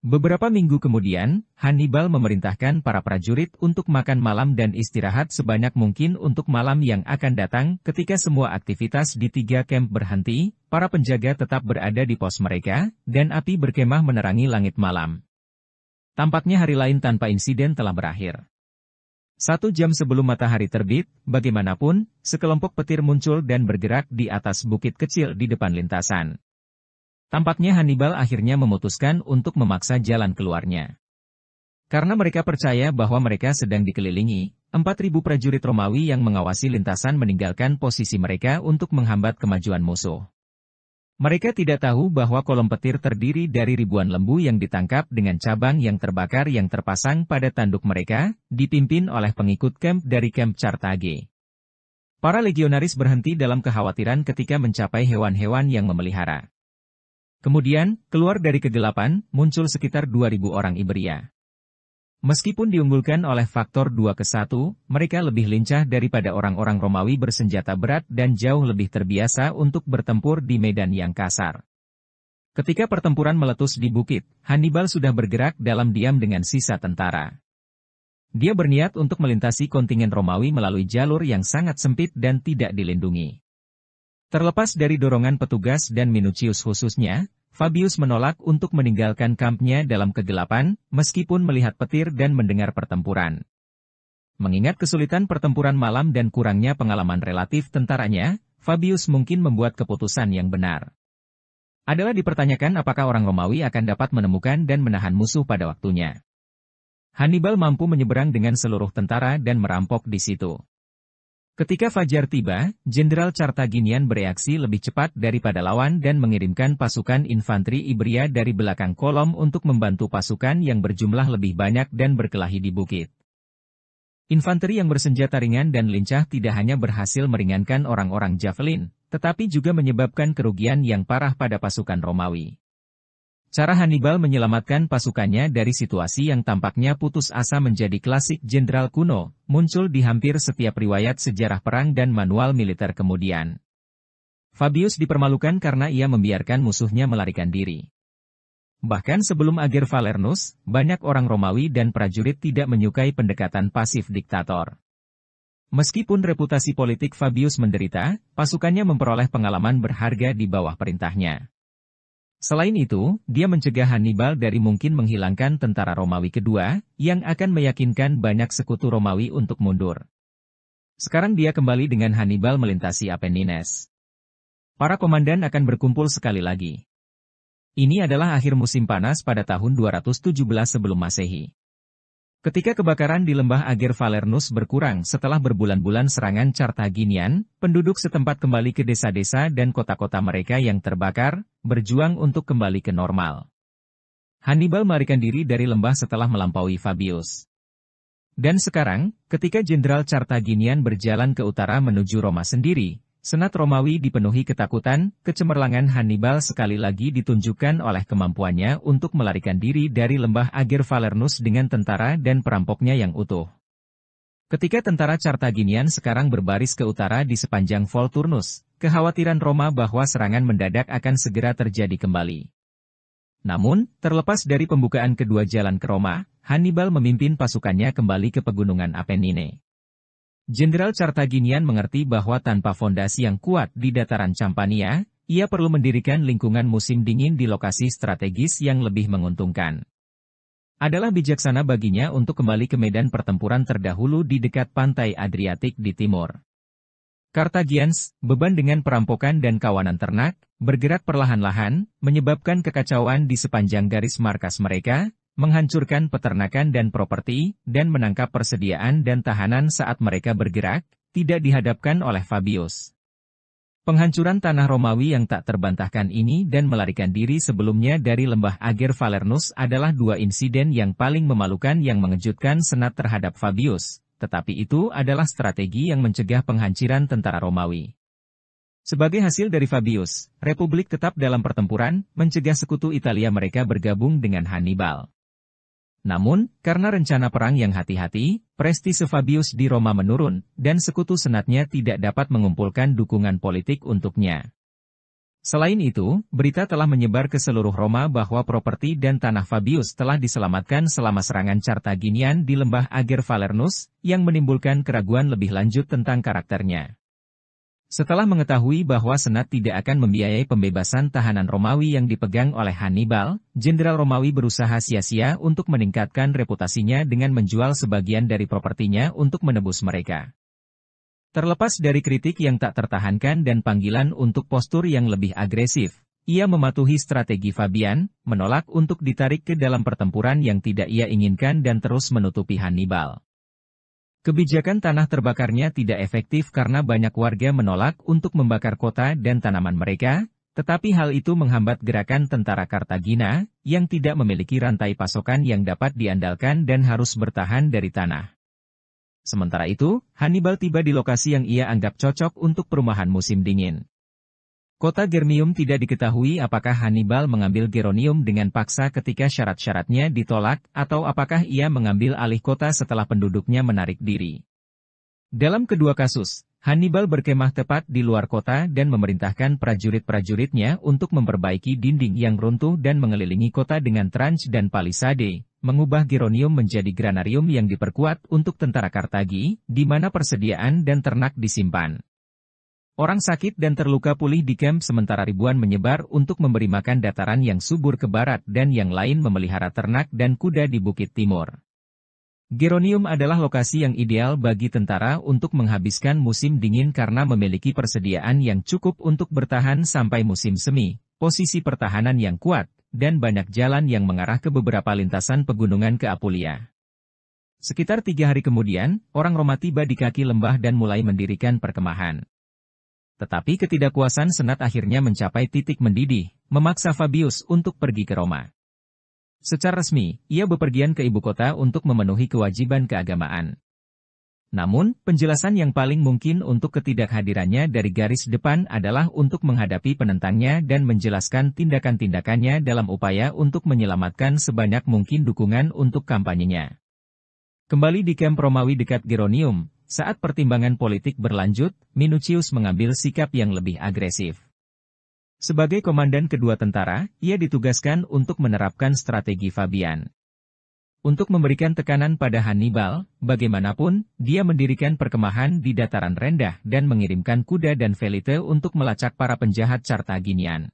Beberapa minggu kemudian, Hannibal memerintahkan para prajurit untuk makan malam dan istirahat sebanyak mungkin untuk malam yang akan datang ketika semua aktivitas di 3 kamp berhenti. para penjaga tetap berada di pos mereka, dan api berkemah menerangi langit malam. Tampaknya hari lain tanpa insiden telah berakhir. 1 jam sebelum matahari terbit, bagaimanapun, sekelompok petir muncul dan bergerak di atas bukit kecil di depan lintasan. Tampaknya Hannibal akhirnya memutuskan untuk memaksa jalan keluarnya. Karena mereka percaya bahwa mereka sedang dikelilingi, 4.000 prajurit Romawi yang mengawasi lintasan meninggalkan posisi mereka untuk menghambat kemajuan musuh. Mereka tidak tahu bahwa kolom petir terdiri dari ribuan lembu yang ditangkap dengan cabang yang terbakar yang terpasang pada tanduk mereka, dipimpin oleh pengikut camp dari camp Carthage. Para legionaris berhenti dalam kekhawatiran ketika mencapai hewan-hewan yang memelihara. Kemudian, keluar dari kegelapan, muncul sekitar 2.000 orang Iberia. Meskipun diunggulkan oleh faktor 2-1, mereka lebih lincah daripada orang-orang Romawi bersenjata berat dan jauh lebih terbiasa untuk bertempur di medan yang kasar. Ketika pertempuran meletus di bukit, Hannibal sudah bergerak dalam diam dengan sisa tentara. Dia berniat untuk melintasi kontingen Romawi melalui jalur yang sangat sempit dan tidak dilindungi. Terlepas dari dorongan petugas dan Minucius khususnya, Fabius menolak untuk meninggalkan kampnya dalam kegelapan, meskipun melihat petir dan mendengar pertempuran. Mengingat kesulitan pertempuran malam dan kurangnya pengalaman relatif tentaranya, Fabius mungkin membuat keputusan yang benar. Adalah dipertanyakan apakah orang Romawi akan dapat menemukan dan menahan musuh pada waktunya. Hannibal mampu menyeberang dengan seluruh tentara dan merampok di situ. Ketika fajar tiba, Jenderal Carthaginian bereaksi lebih cepat daripada lawan dan mengirimkan pasukan infanteri Iberia dari belakang kolom untuk membantu pasukan yang berjumlah lebih banyak dan berkelahi di bukit. Infanteri yang bersenjata ringan dan lincah tidak hanya berhasil meringankan orang-orang Javelin, tetapi juga menyebabkan kerugian yang parah pada pasukan Romawi. Cara Hannibal menyelamatkan pasukannya dari situasi yang tampaknya putus asa menjadi klasik jenderal kuno, muncul di hampir setiap riwayat sejarah perang dan manual militer kemudian. Fabius dipermalukan karena ia membiarkan musuhnya melarikan diri. Bahkan sebelum Ager Falernus, banyak orang Romawi dan prajurit tidak menyukai pendekatan pasif diktator. Meskipun reputasi politik Fabius menderita, pasukannya memperoleh pengalaman berharga di bawah perintahnya. Selain itu, dia mencegah Hannibal dari mungkin menghilangkan tentara Romawi kedua, yang akan meyakinkan banyak sekutu Romawi untuk mundur. Sekarang dia kembali dengan Hannibal melintasi Apennines. Para komandan akan berkumpul sekali lagi. Ini adalah akhir musim panas pada tahun 217 sebelum Masehi. Ketika kebakaran di lembah Ager Falernus berkurang setelah berbulan-bulan serangan Carthaginian, penduduk setempat kembali ke desa-desa dan kota-kota mereka yang terbakar, berjuang untuk kembali ke normal. Hannibal melarikan diri dari lembah setelah melampaui Fabius. Dan sekarang, ketika Jenderal Carthaginian berjalan ke utara menuju Roma sendiri, Senat Romawi dipenuhi ketakutan, kecemerlangan Hannibal sekali lagi ditunjukkan oleh kemampuannya untuk melarikan diri dari lembah Ager Falernus dengan tentara dan perampoknya yang utuh. Ketika tentara Carthaginian sekarang berbaris ke utara di sepanjang Volturnus, kekhawatiran Roma bahwa serangan mendadak akan segera terjadi kembali. Namun, terlepas dari pembukaan kedua jalan ke Roma, Hannibal memimpin pasukannya kembali ke pegunungan Apennine. Jenderal Carthaginian mengerti bahwa tanpa fondasi yang kuat di dataran Campania, ia perlu mendirikan lingkungan musim dingin di lokasi strategis yang lebih menguntungkan. Adalah bijaksana baginya untuk kembali ke medan pertempuran terdahulu di dekat pantai Adriatik di timur. Carthaginians, beban dengan perampokan dan kawanan ternak, bergerak perlahan-lahan, menyebabkan kekacauan di sepanjang garis markas mereka, menghancurkan peternakan dan properti, dan menangkap persediaan dan tahanan saat mereka bergerak, tidak dihadapkan oleh Fabius. Penghancuran tanah Romawi yang tak terbantahkan ini dan melarikan diri sebelumnya dari lembah Ager Falernus adalah dua insiden yang paling memalukan yang mengejutkan Senat terhadap Fabius, tetapi itu adalah strategi yang mencegah penghancuran tentara Romawi. Sebagai hasil dari Fabius, Republik tetap dalam pertempuran, mencegah sekutu Italia mereka bergabung dengan Hannibal. Namun, karena rencana perang yang hati-hati, prestise Fabius di Roma menurun, dan sekutu senatnya tidak dapat mengumpulkan dukungan politik untuknya. Selain itu, berita telah menyebar ke seluruh Roma bahwa properti dan tanah Fabius telah diselamatkan selama serangan Carthaginian di lembah Ager Falernus, yang menimbulkan keraguan lebih lanjut tentang karakternya. Setelah mengetahui bahwa Senat tidak akan membiayai pembebasan tahanan Romawi yang dipegang oleh Hannibal, Jenderal Romawi berusaha sia-sia untuk meningkatkan reputasinya dengan menjual sebagian dari propertinya untuk menebus mereka. Terlepas dari kritik yang tak tertahankan dan panggilan untuk postur yang lebih agresif, ia mematuhi strategi Fabian, menolak untuk ditarik ke dalam pertempuran yang tidak ia inginkan dan terus menutupi Hannibal. Kebijakan tanah terbakarnya tidak efektif karena banyak warga menolak untuk membakar kota dan tanaman mereka, tetapi hal itu menghambat gerakan tentara Kartagina, yang tidak memiliki rantai pasokan yang dapat diandalkan dan harus bertahan dari tanah. Sementara itu, Hannibal tiba di lokasi yang ia anggap cocok untuk perumahan musim dingin. Kota Germium tidak diketahui apakah Hannibal mengambil Geronium dengan paksa ketika syarat-syaratnya ditolak, atau apakah ia mengambil alih kota setelah penduduknya menarik diri. Dalam kedua kasus, Hannibal berkemah tepat di luar kota dan memerintahkan prajurit-prajuritnya untuk memperbaiki dinding yang runtuh dan mengelilingi kota dengan tranch dan palisade, mengubah Geronium menjadi granarium yang diperkuat untuk tentara Kartagi, di mana persediaan dan ternak disimpan. Orang sakit dan terluka pulih di kamp sementara ribuan menyebar untuk memberi makan dataran yang subur ke barat dan yang lain memelihara ternak dan kuda di bukit timur. Geronium adalah lokasi yang ideal bagi tentara untuk menghabiskan musim dingin karena memiliki persediaan yang cukup untuk bertahan sampai musim semi, posisi pertahanan yang kuat, dan banyak jalan yang mengarah ke beberapa lintasan pegunungan ke Apulia. Sekitar 3 hari kemudian, orang Roma tiba di kaki lembah dan mulai mendirikan perkemahan. Tetapi ketidakpuasan Senat akhirnya mencapai titik mendidih, memaksa Fabius untuk pergi ke Roma. Secara resmi, ia bepergian ke ibu kota untuk memenuhi kewajiban keagamaan. Namun, penjelasan yang paling mungkin untuk ketidakhadirannya dari garis depan adalah untuk menghadapi penentangnya dan menjelaskan tindakan-tindakannya dalam upaya untuk menyelamatkan sebanyak mungkin dukungan untuk kampanyenya. Kembali di kamp Romawi dekat Geronium, saat pertimbangan politik berlanjut, Minucius mengambil sikap yang lebih agresif. Sebagai komandan kedua tentara, ia ditugaskan untuk menerapkan strategi Fabian. Untuk memberikan tekanan pada Hannibal, bagaimanapun, dia mendirikan perkemahan di dataran rendah dan mengirimkan kuda dan velite untuk melacak para penjahat Carthaginian.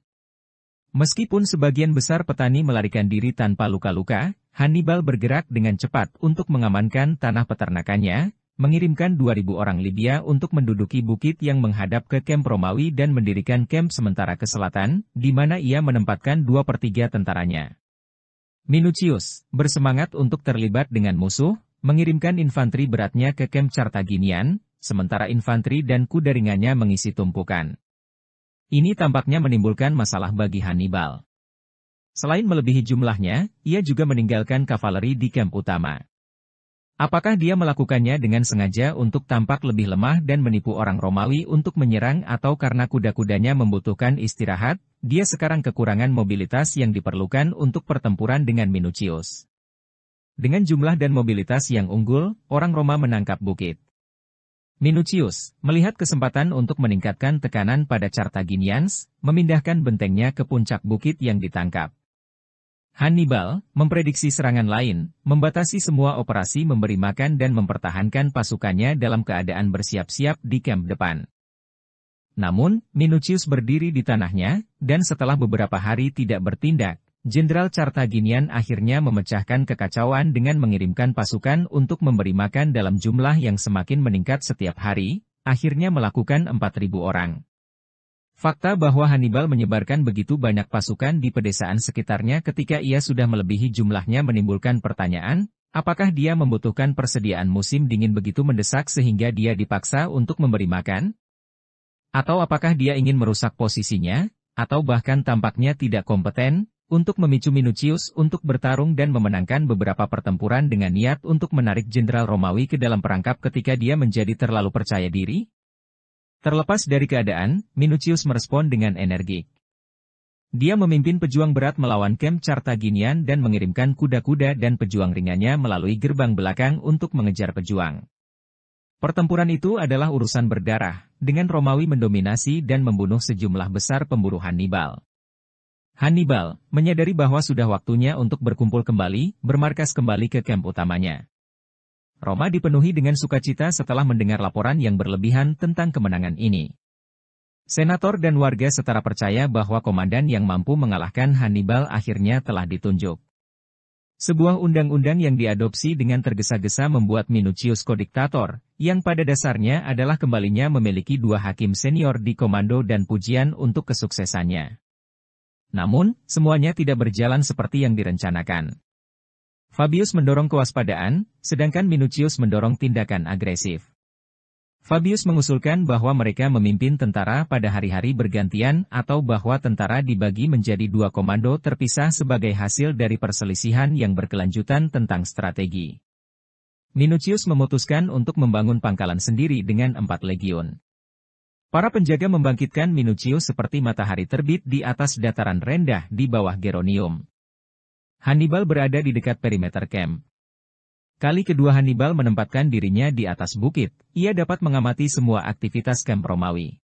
Meskipun sebagian besar petani melarikan diri tanpa luka-luka, Hannibal bergerak dengan cepat untuk mengamankan tanah peternakannya, mengirimkan 2.000 orang Libya untuk menduduki bukit yang menghadap ke kamp Romawi dan mendirikan kamp sementara ke selatan, di mana ia menempatkan 2/3 tentaranya. Minucius, bersemangat untuk terlibat dengan musuh, mengirimkan infanteri beratnya ke kamp Carthaginian, sementara infanteri dan kuda ringannya mengisi tumpukan. Ini tampaknya menimbulkan masalah bagi Hannibal. Selain melebihi jumlahnya, ia juga meninggalkan kavaleri di kamp utama. Apakah dia melakukannya dengan sengaja untuk tampak lebih lemah dan menipu orang Romawi untuk menyerang atau karena kuda-kudanya membutuhkan istirahat, dia sekarang kekurangan mobilitas yang diperlukan untuk pertempuran dengan Minucius. Dengan jumlah dan mobilitas yang unggul, orang Roma menangkap bukit. Minucius, melihat kesempatan untuk meningkatkan tekanan pada Carthaginians, memindahkan bentengnya ke puncak bukit yang ditangkap. Hannibal, memprediksi serangan lain, membatasi semua operasi memberi makan dan mempertahankan pasukannya dalam keadaan bersiap-siap di kamp depan. Namun, Minucius berdiri di tanahnya, dan setelah beberapa hari tidak bertindak, Jenderal Carthaginian akhirnya memecahkan kekacauan dengan mengirimkan pasukan untuk memberi makan dalam jumlah yang semakin meningkat setiap hari, akhirnya melakukan 4.000 orang. Fakta bahwa Hannibal menyebarkan begitu banyak pasukan di pedesaan sekitarnya ketika ia sudah melebihi jumlahnya menimbulkan pertanyaan, apakah dia membutuhkan persediaan musim dingin begitu mendesak sehingga dia dipaksa untuk memberi makan? Atau apakah dia ingin merusak posisinya, atau bahkan tampaknya tidak kompeten, untuk memicu Minucius untuk bertarung dan memenangkan beberapa pertempuran dengan niat untuk menarik Jenderal Romawi ke dalam perangkap ketika dia menjadi terlalu percaya diri? Terlepas dari keadaan, Minucius merespon dengan energik. Dia memimpin pejuang berat melawan kamp Carthaginian dan mengirimkan kuda-kuda dan pejuang ringannya melalui gerbang belakang untuk mengejar pejuang. Pertempuran itu adalah urusan berdarah, dengan Romawi mendominasi dan membunuh sejumlah besar pemburu Hannibal. Hannibal, menyadari bahwa sudah waktunya untuk berkumpul kembali, bermarkas kembali ke kamp utamanya. Roma dipenuhi dengan sukacita setelah mendengar laporan yang berlebihan tentang kemenangan ini. Senator dan warga setara percaya bahwa komandan yang mampu mengalahkan Hannibal akhirnya telah ditunjuk. Sebuah undang-undang yang diadopsi dengan tergesa-gesa membuat Minucius kodiktator, yang pada dasarnya adalah kembalinya memiliki 2 hakim senior di komando dan pujian untuk kesuksesannya. Namun, semuanya tidak berjalan seperti yang direncanakan. Fabius mendorong kewaspadaan, sedangkan Minucius mendorong tindakan agresif. Fabius mengusulkan bahwa mereka memimpin tentara pada hari-hari bergantian atau bahwa tentara dibagi menjadi 2 komando terpisah sebagai hasil dari perselisihan yang berkelanjutan tentang strategi. Minucius memutuskan untuk membangun pangkalan sendiri dengan 4 legiun. Para penjaga membangkitkan Minucius seperti matahari terbit di atas dataran rendah di bawah Geronium. Hannibal berada di dekat perimeter camp. Kali kedua Hannibal menempatkan dirinya di atas bukit, ia dapat mengamati semua aktivitas kamp Romawi.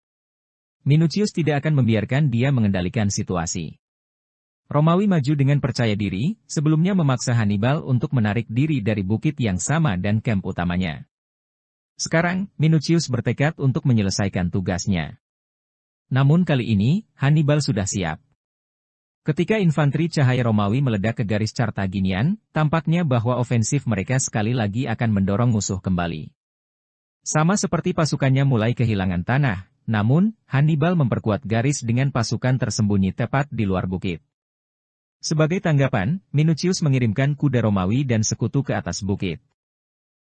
Minucius tidak akan membiarkan dia mengendalikan situasi. Romawi maju dengan percaya diri, sebelumnya memaksa Hannibal untuk menarik diri dari bukit yang sama dan kamp utamanya. Sekarang, Minucius bertekad untuk menyelesaikan tugasnya. Namun kali ini, Hannibal sudah siap. Ketika infanteri cahaya Romawi meledak ke garis Carthaginian, tampaknya bahwa ofensif mereka sekali lagi akan mendorong musuh kembali. Sama seperti pasukannya mulai kehilangan tanah, namun, Hannibal memperkuat garis dengan pasukan tersembunyi tepat di luar bukit. Sebagai tanggapan, Minucius mengirimkan kuda Romawi dan sekutu ke atas bukit.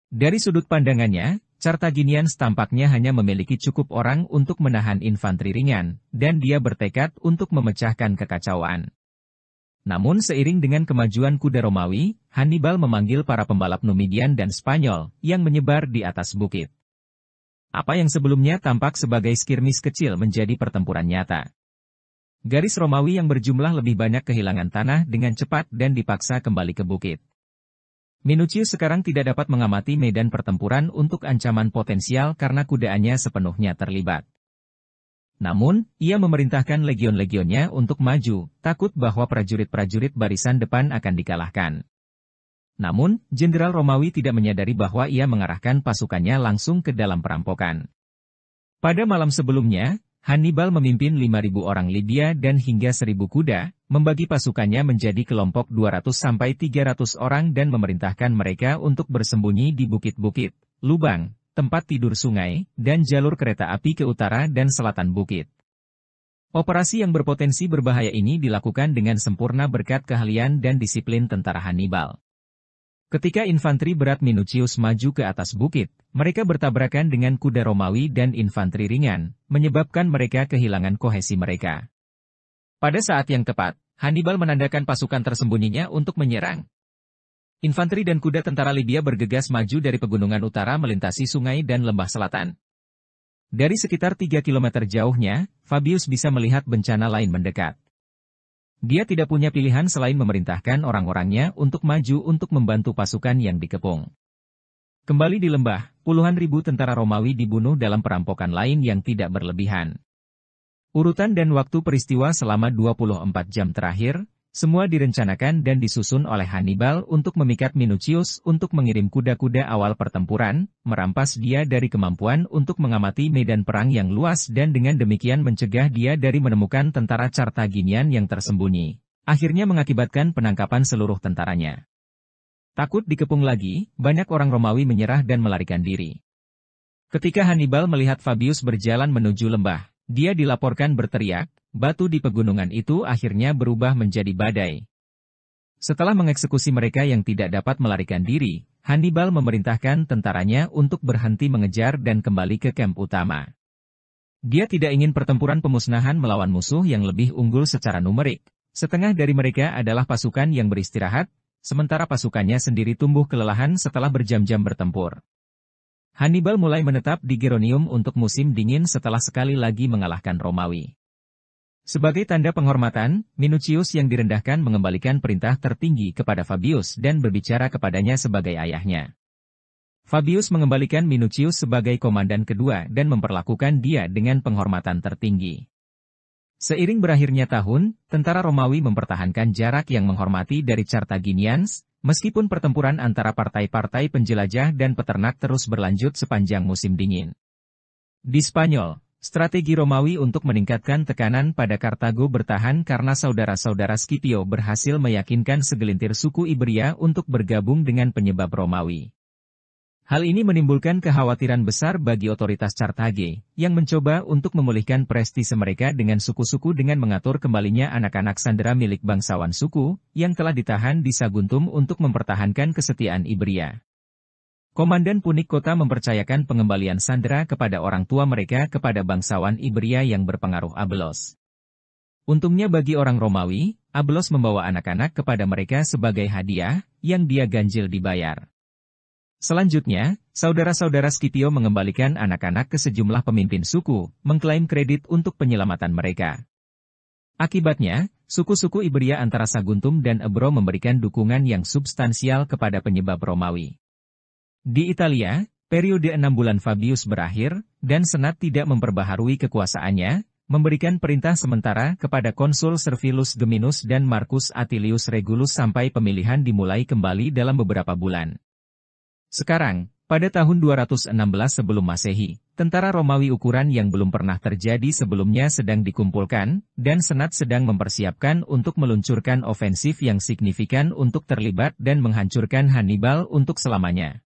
Dari sudut pandangannya, Carthaginians tampaknya hanya memiliki cukup orang untuk menahan infanteri ringan, dan dia bertekad untuk memecahkan kekacauan. Namun seiring dengan kemajuan kuda Romawi, Hannibal memanggil para pembalap Numidian dan Spanyol, yang menyebar di atas bukit. Apa yang sebelumnya tampak sebagai skirmish kecil menjadi pertempuran nyata. Garis Romawi yang berjumlah lebih banyak kehilangan tanah dengan cepat dan dipaksa kembali ke bukit. Minucius sekarang tidak dapat mengamati medan pertempuran untuk ancaman potensial karena kudaannya sepenuhnya terlibat. Namun, ia memerintahkan legion-legionnya untuk maju, takut bahwa prajurit-prajurit barisan depan akan dikalahkan. Namun, Jenderal Romawi tidak menyadari bahwa ia mengarahkan pasukannya langsung ke dalam perampokan. Pada malam sebelumnya, Hannibal memimpin 5.000 orang Libya dan hingga 1.000 kuda, membagi pasukannya menjadi kelompok 200-300 orang dan memerintahkan mereka untuk bersembunyi di bukit-bukit, lubang, tempat tidur sungai, dan jalur kereta api ke utara dan selatan bukit. Operasi yang berpotensi berbahaya ini dilakukan dengan sempurna berkat keahlian dan disiplin tentara Hannibal. Ketika infanteri berat Minucius maju ke atas bukit, mereka bertabrakan dengan kuda Romawi dan infanteri ringan, menyebabkan mereka kehilangan kohesi mereka. Pada saat yang tepat, Hannibal menandakan pasukan tersembunyinya untuk menyerang. Infanteri dan kuda tentara Libya bergegas maju dari pegunungan utara melintasi sungai dan lembah selatan. Dari sekitar 3 km jauhnya, Fabius bisa melihat bencana lain mendekat. Dia tidak punya pilihan selain memerintahkan orang-orangnya untuk maju untuk membantu pasukan yang dikepung. Kembali di lembah, puluhan ribu tentara Romawi dibunuh dalam perampokan lain yang tidak berlebihan. Urutan dan waktu peristiwa selama 24 jam terakhir, semua direncanakan dan disusun oleh Hannibal untuk memikat Minucius untuk mengirim kuda-kuda awal pertempuran, merampas dia dari kemampuan untuk mengamati medan perang yang luas dan dengan demikian mencegah dia dari menemukan tentara Carthaginian yang tersembunyi, akhirnya mengakibatkan penangkapan seluruh tentaranya. Takut dikepung lagi, banyak orang Romawi menyerah dan melarikan diri. Ketika Hannibal melihat Fabius berjalan menuju lembah, dia dilaporkan berteriak, batu di pegunungan itu akhirnya berubah menjadi badai. Setelah mengeksekusi mereka yang tidak dapat melarikan diri, Hannibal memerintahkan tentaranya untuk berhenti mengejar dan kembali ke kamp utama. Dia tidak ingin pertempuran pemusnahan melawan musuh yang lebih unggul secara numerik. Setengah dari mereka adalah pasukan yang beristirahat, sementara pasukannya sendiri tumbuh kelelahan setelah berjam-jam bertempur. Hannibal mulai menetap di Geronium untuk musim dingin setelah sekali lagi mengalahkan Romawi. Sebagai tanda penghormatan, Minucius yang direndahkan mengembalikan perintah tertinggi kepada Fabius dan berbicara kepadanya sebagai ayahnya. Fabius mengembalikan Minucius sebagai komandan kedua dan memperlakukan dia dengan penghormatan tertinggi. Seiring berakhirnya tahun, tentara Romawi mempertahankan jarak yang menghormati dari Carthaginians, meskipun pertempuran antara partai-partai penjelajah dan peternak terus berlanjut sepanjang musim dingin. Di Spanyol, Strategi Romawi untuk meningkatkan tekanan pada Kartago bertahan karena saudara-saudara Scipio berhasil meyakinkan segelintir suku Iberia untuk bergabung dengan penyebab Romawi. Hal ini menimbulkan kekhawatiran besar bagi otoritas Carthage, yang mencoba untuk memulihkan prestise mereka dengan suku-suku dengan mengatur kembalinya anak-anak sandera milik bangsawan suku, yang telah ditahan di Saguntum untuk mempertahankan kesetiaan Iberia. Komandan Punik kota mempercayakan pengembalian sandera kepada orang tua mereka kepada bangsawan Iberia yang berpengaruh Abelos. Untungnya bagi orang Romawi, Abelos membawa anak-anak kepada mereka sebagai hadiah, yang dia ganjil dibayar. Selanjutnya, saudara-saudara Scipio mengembalikan anak-anak ke sejumlah pemimpin suku, mengklaim kredit untuk penyelamatan mereka. Akibatnya, suku-suku Iberia antara Saguntum dan Ebro memberikan dukungan yang substansial kepada penyebab Romawi. Di Italia, periode 6 bulan Fabius berakhir, dan Senat tidak memperbaharui kekuasaannya, memberikan perintah sementara kepada Konsul Servilius Geminus dan Marcus Atilius Regulus sampai pemilihan dimulai kembali dalam beberapa bulan. Sekarang, pada tahun 216 sebelum Masehi, tentara Romawi ukuran yang belum pernah terjadi sebelumnya sedang dikumpulkan, dan Senat sedang mempersiapkan untuk meluncurkan ofensif yang signifikan untuk terlibat dan menghancurkan Hannibal untuk selamanya.